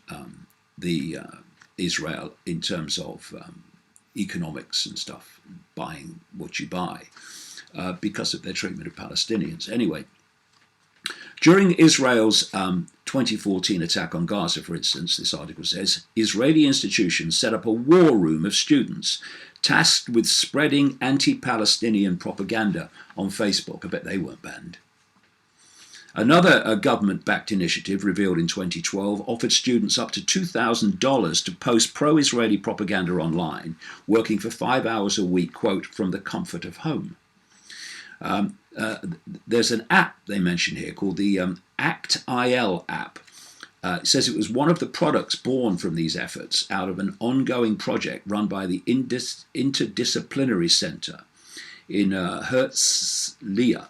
Israel in terms of economics and stuff, buying what you buy, because of their treatment of Palestinians. Anyway, during Israel's 2014 attack on Gaza, for instance, this article says, Israeli institutions set up a war room of students tasked with spreading anti-Palestinian propaganda on Facebook. I bet they weren't banned. Another government-backed initiative revealed in 2012 offered students up to $2,000 to post pro-Israeli propaganda online, working for 5 hours a week, quote, from the comfort of home. There's an app they mention here called the Icke app. It says it was one of the products born from these efforts out of an ongoing project run by the Interdisciplinary Center in Herzliya,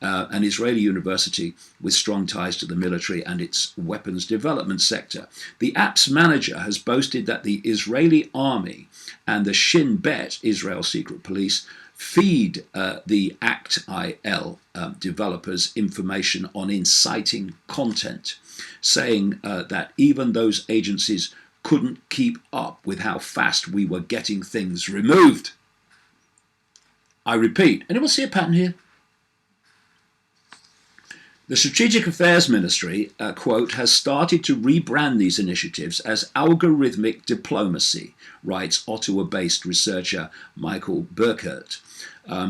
an Israeli university with strong ties to the military and its weapons development sector. The app's manager has boasted that the Israeli army and the Shin Bet, Israel secret police, feed the Icke developers information on inciting content, saying that even those agencies couldn't keep up with how fast we were getting things removed. I repeat, anyone see a pattern here? The Strategic Affairs Ministry, quote, has started to rebrand these initiatives as algorithmic diplomacy, writes Ottawa-based researcher Michael Burkert,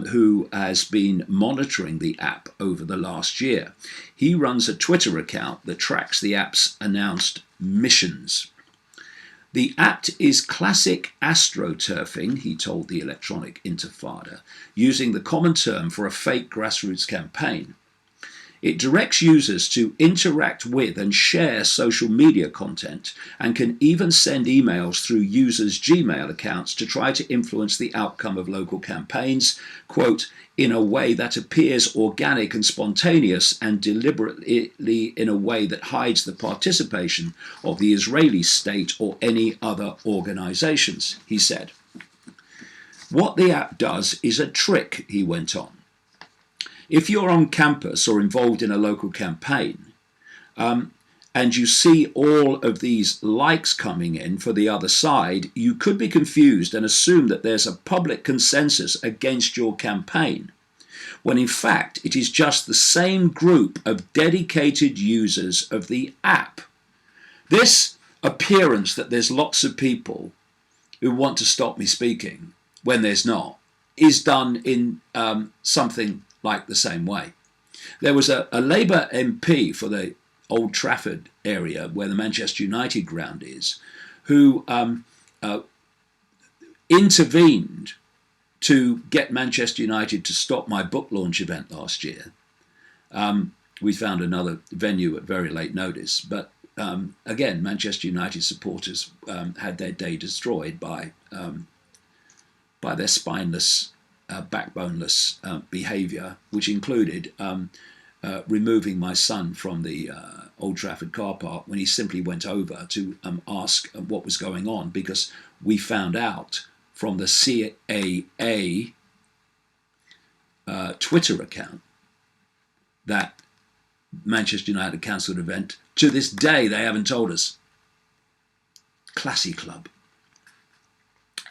who has been monitoring the app over the last year. He runs a Twitter account that tracks the app's announced missions. The act is classic astroturfing, he told the Electronic Intifada, using the common term for a fake grassroots campaign. It directs users to interact with and share social media content and can even send emails through users' Gmail accounts to try to influence the outcome of local campaigns, quote, in a way that appears organic and spontaneous and deliberately in a way that hides the participation of the Israeli state or any other organizations, he said. What the app does is a trick, he went on. If you're on campus or involved in a local campaign, and you see all of these likes coming in for the other side, you could be confused and assume that there's a public consensus against your campaign, when in fact it is just the same group of dedicated users of the app. This appearance that there's lots of people who want to stop me speaking when there's not is done in something like the same way. There was a Labour MP for the Old Trafford area where the Manchester United ground is, who intervened to get Manchester United to stop my book launch event last year. We found another venue at very late notice, but again, Manchester United supporters had their day destroyed by their spineless, backboneless behaviour, which included removing my son from the Old Trafford car park when he simply went over to ask what was going on, because we found out from the CAA Twitter account that Manchester United cancelled an event. To this day, they haven't told us. Classy club.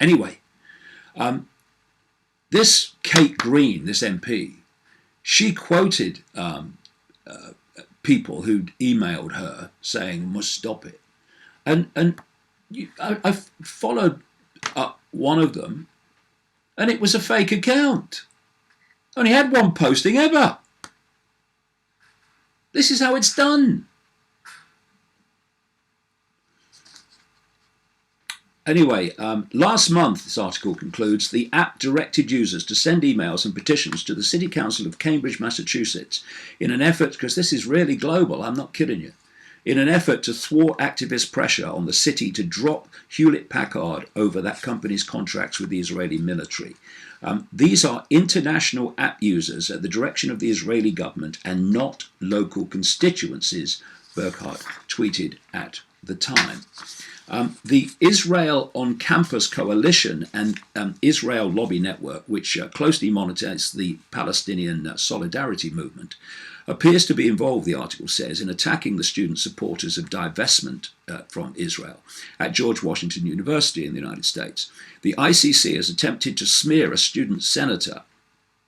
Anyway, this Kate Green, this MP, she quoted people who'd emailed her saying, must stop it. And I followed up one of them, and it was a fake account. Only had one posting ever. This is how it's done. Anyway, last month, this article concludes, the app directed users to send emails and petitions to the City Council of Cambridge, Massachusetts, in an effort, because this is really global, I'm not kidding you, in an effort to thwart activist pressure on the city to drop Hewlett-Packard over that company's contracts with the Israeli military. These are international app users at the direction of the Israeli government and not local constituencies, Burkhardt tweeted at the time. The Israel on Campus Coalition and Israel Lobby Network, which closely monitors the Palestinian Solidarity Movement, appears to be involved, the article says, in attacking the student supporters of divestment from Israel at George Washington University in the United States. The ICC has attempted to smear a student senator,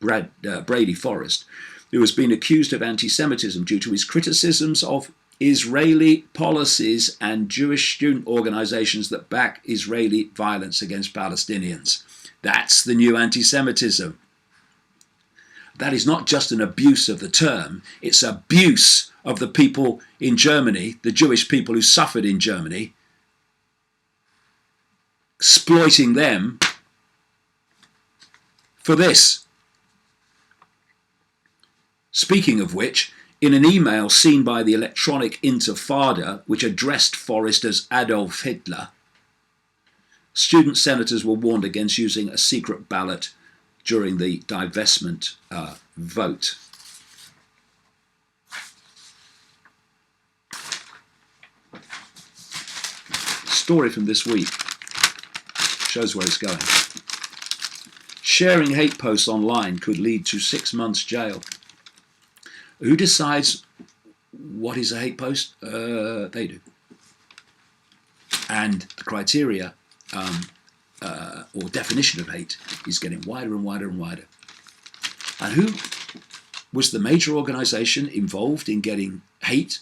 Brady Forrest, who has been accused of anti-Semitism due to his criticisms of Israeli policies and Jewish student organizations that back Israeli violence against Palestinians. That's the new anti-Semitism. That is not just an abuse of the term, it's abuse of the people in Germany, the Jewish people who suffered in Germany, exploiting them for this. Speaking of which, in an email seen by the Electronic Intifada, which addressed Forrest as Adolf Hitler, student senators were warned against using a secret ballot during the divestment vote. Story from this week shows where it's going. Sharing hate posts online could lead to 6 months jail. Who decides what is a hate post? They do. And the criteria or definition of hate is getting wider and wider and wider. And who was the major organisation involved in getting hate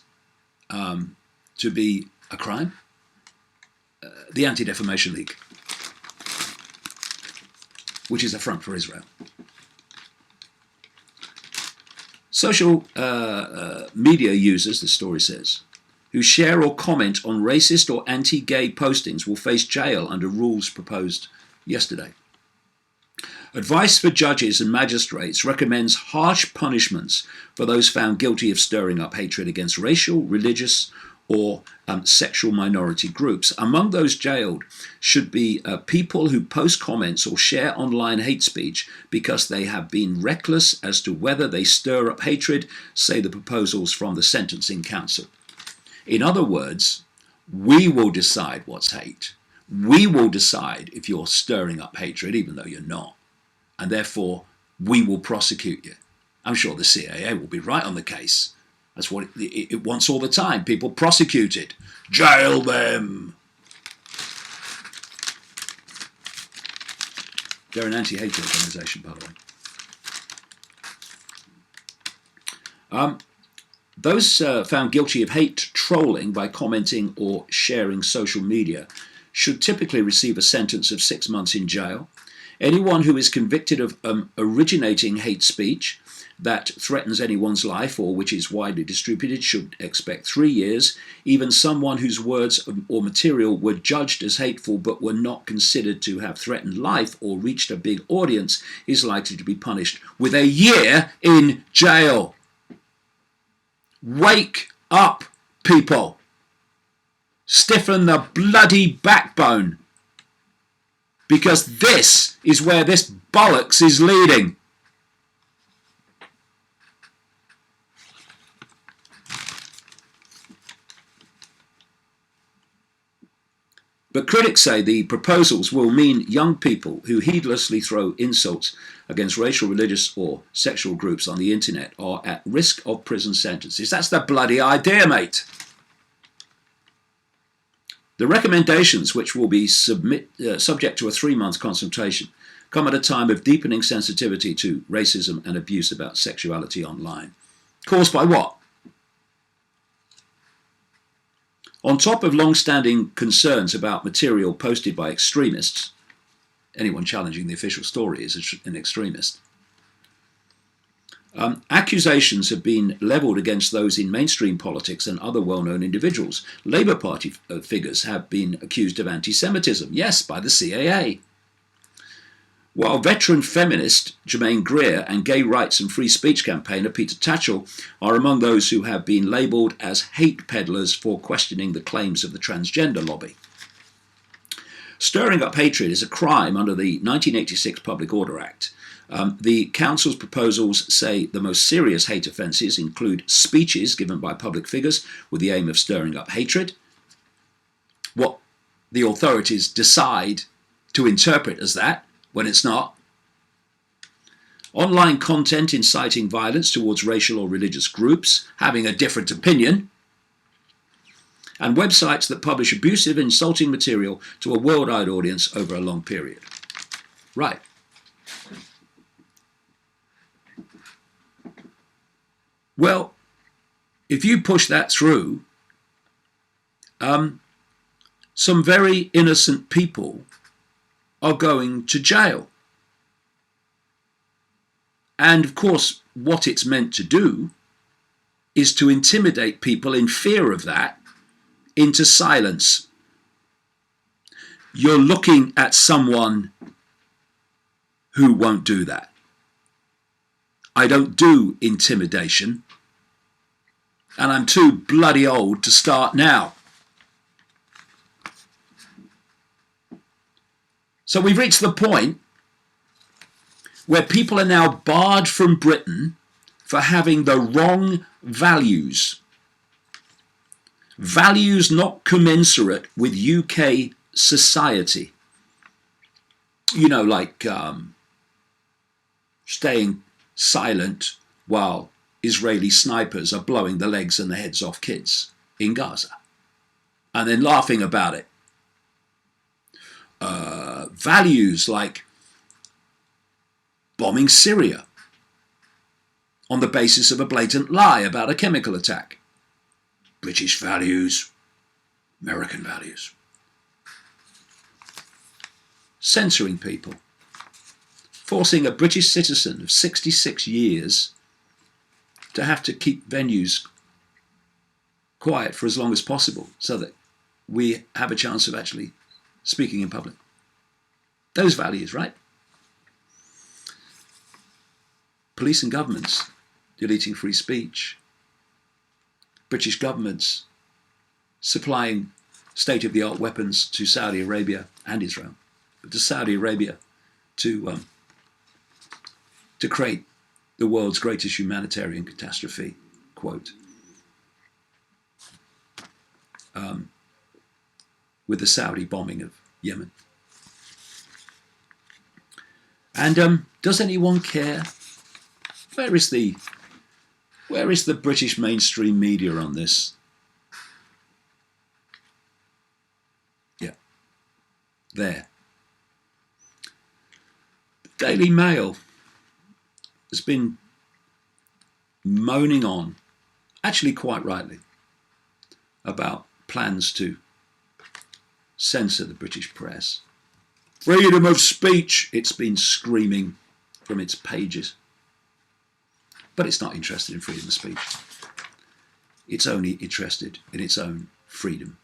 to be a crime? The Anti-Defamation League, which is a front for Israel. Social media users, the story says, who share or comment on racist or anti-gay postings will face jail under rules proposed yesterday. Advice for judges and magistrates recommends harsh punishments for those found guilty of stirring up hatred against racial, religious, or sexual minority groups. Among those jailed should be people who post comments or share online hate speech because they have been reckless as to whether they stir up hatred, say the proposals from the Sentencing Council. In other words, we will decide what's hate. We will decide if you're stirring up hatred, even though you're not. And therefore, we will prosecute you. I'm sure the CAA will be right on the case. That's what it wants all the time. People prosecuted. Jail them. They're an anti-hate organisation, by the way. Those found guilty of hate trolling by commenting or sharing social media should typically receive a sentence of 6 months in jail. Anyone who is convicted of originating hate speech that threatens anyone's life or which is widely distributed should expect 3 years. Even someone whose words or material were judged as hateful but were not considered to have threatened life or reached a big audience is likely to be punished with 1 year in jail. Wake up, people. Stiffen the bloody backbone, because this is where this bollocks is leading. But critics say the proposals will mean young people who heedlessly throw insults against racial, religious or sexual groups on the internet are at risk of prison sentences. That's the bloody idea, mate. The recommendations, which will be subject to a 3-month consultation, come at a time of deepening sensitivity to racism and abuse about sexuality online. Caused by what? On top of long-standing concerns about material posted by extremists, anyone challenging the official story is an extremist, accusations have been levelled against those in mainstream politics and other well-known individuals. Labour Party figures have been accused of anti-Semitism, yes, by the CAA. While veteran feminist Germaine Greer and gay rights and free speech campaigner Peter Tatchell are among those who have been labelled as hate peddlers for questioning the claims of the transgender lobby. Stirring up hatred is a crime under the 1986 Public Order Act. The Council's proposals say the most serious hate offences include speeches given by public figures with the aim of stirring up hatred, what the authorities decide to interpret as that, when it's not. Online content inciting violence towards racial or religious groups, having a different opinion, and websites that publish abusive, insulting material to a worldwide audience over a long period. Right. Well, if you push that through, some very innocent people are going to jail. And of course, what it's meant to do is to intimidate people in fear of that into silence. You're looking at someone who won't do that. I don't do intimidation, and I'm too bloody old to start now. So we've reached the point where people are now barred from Britain for having the wrong values. Values not commensurate with UK society. You know, like staying silent while Israeli snipers are blowing the legs and the heads off kids in Gaza, and then laughing about it. Values like bombing Syria on the basis of a blatant lie about a chemical attack. British values, American values. Censoring people. Forcing a British citizen of 66 years to have to keep venues quiet for as long as possible so that we have a chance of actually speaking in public. Those values, right? Police and governments deleting free speech. British governments supplying state-of-the-art weapons to Saudi Arabia and Israel, but to Saudi Arabia to create the world's greatest humanitarian catastrophe, quote, with the Saudi bombing of Yemen. And does anyone care? Where is the British mainstream media on this? Yeah, there. The Daily Mail has been moaning on, actually quite rightly, about plans to censor the British press. Freedom of speech, it's been screaming from its pages. But it's not interested in freedom of speech. It's only interested in its own freedom.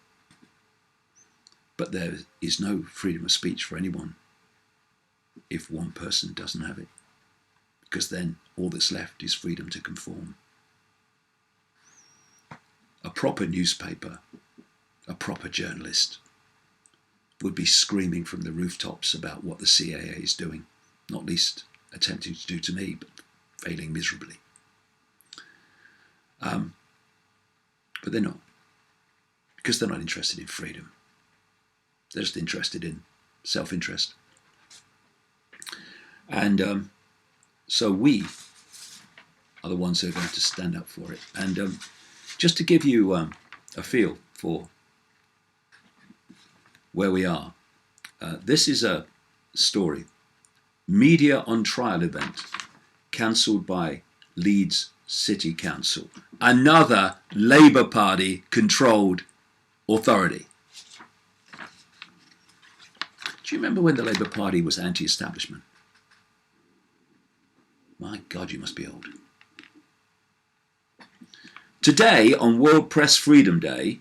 But there is no freedom of speech for anyone if one person doesn't have it, because then all that's left is freedom to conform. A proper newspaper a proper journalist would be screaming from the rooftops about what the CIA is doing, not least attempting to do to me, but failing miserably. But they're not, because they're not interested in freedom. They're just interested in self-interest. And so we are the ones who are going to stand up for it. And just to give you a feel for where we are, this is a story. Media on trial event cancelled by Leeds City Council, another Labour Party controlled authority. Do you remember when the Labour Party was anti-establishment? My God, you must be old. Today, on World Press Freedom Day,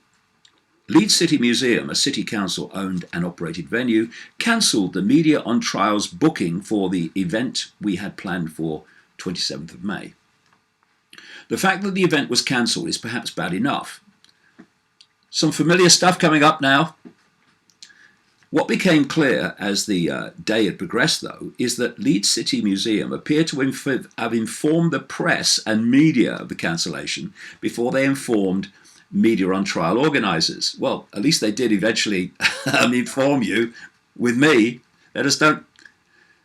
Leeds City Museum, a City Council owned and operated venue, cancelled the Media on Trial's booking for the event we had planned for 27th of May. The fact that the event was cancelled is perhaps bad enough. Some familiar stuff coming up now. What became clear as the day had progressed, though, is that Leeds City Museum appeared to have informed the press and media of the cancellation before they informed Media on Trial organisers. Well, at least they did eventually inform you. With me, they just don't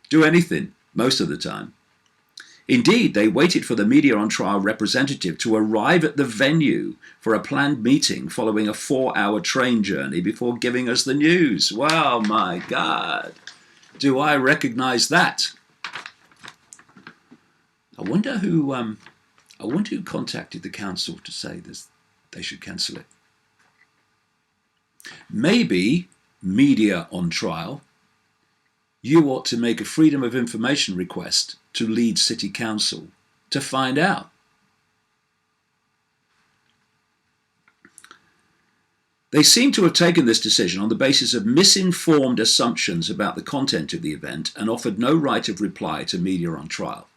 do anything most of the time. Indeed, they waited for the Media on Trial representative to arrive at the venue for a planned meeting following a 4-hour train journey before giving us the news. Wow, my God. Do I recognise that? I wonder who contacted the council to say they should cancel it. Maybe Media on Trial, you ought to make a Freedom of Information request to Leeds City Council to find out. They seem to have taken this decision on the basis of misinformed assumptions about the content of the event and offered no right of reply to Media on Trial.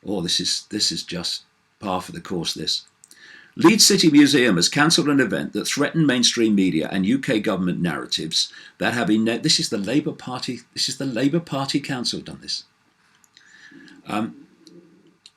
Oh, this is just par for the course, this. Leeds City Museum has cancelled an event that threatened mainstream media and UK government narratives that have been... This is the Labour Party Council done this.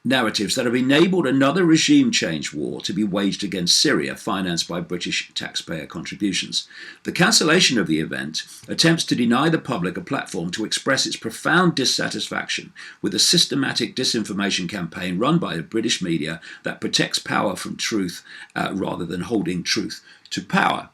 Narratives that have enabled another regime change war to be waged against Syria, financed by British taxpayer contributions. The cancellation of the event attempts to deny the public a platform to express its profound dissatisfaction with a systematic disinformation campaign run by the British media that protects power from truth rather than holding truth to power.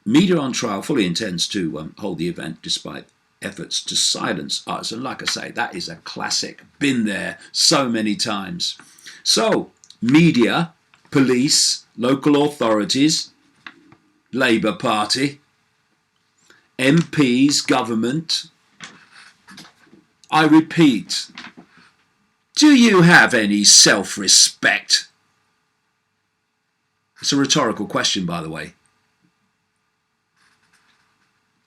Media on Trial fully intends to hold the event despite efforts to silence us. And like I say, that is a classic. Been there so many times. So, media, police, local authorities, Labour Party, MPs, government. I repeat, do you have any self-respect? It's a rhetorical question, by the way.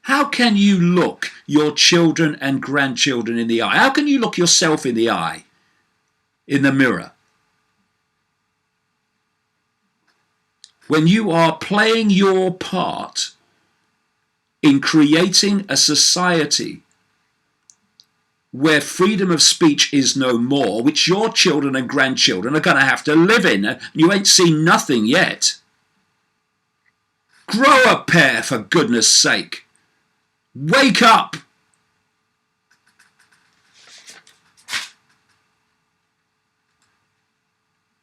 How can you look your children and grandchildren in the eye? How can you look yourself in the eye, in the mirror, when you are playing your part in creating a society where freedom of speech is no more, which your children and grandchildren are going to have to live in? You ain't seen nothing yet. Grow a pair, for goodness sake. Wake up!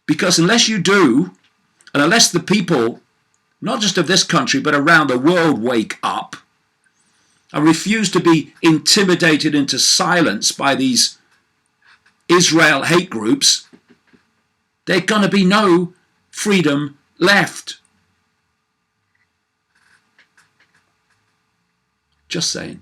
Because unless you do, and unless the people, not just of this country, but around the world wake up and refuse to be intimidated into silence by these Israel hate groups, there's going to be no freedom left. Just saying.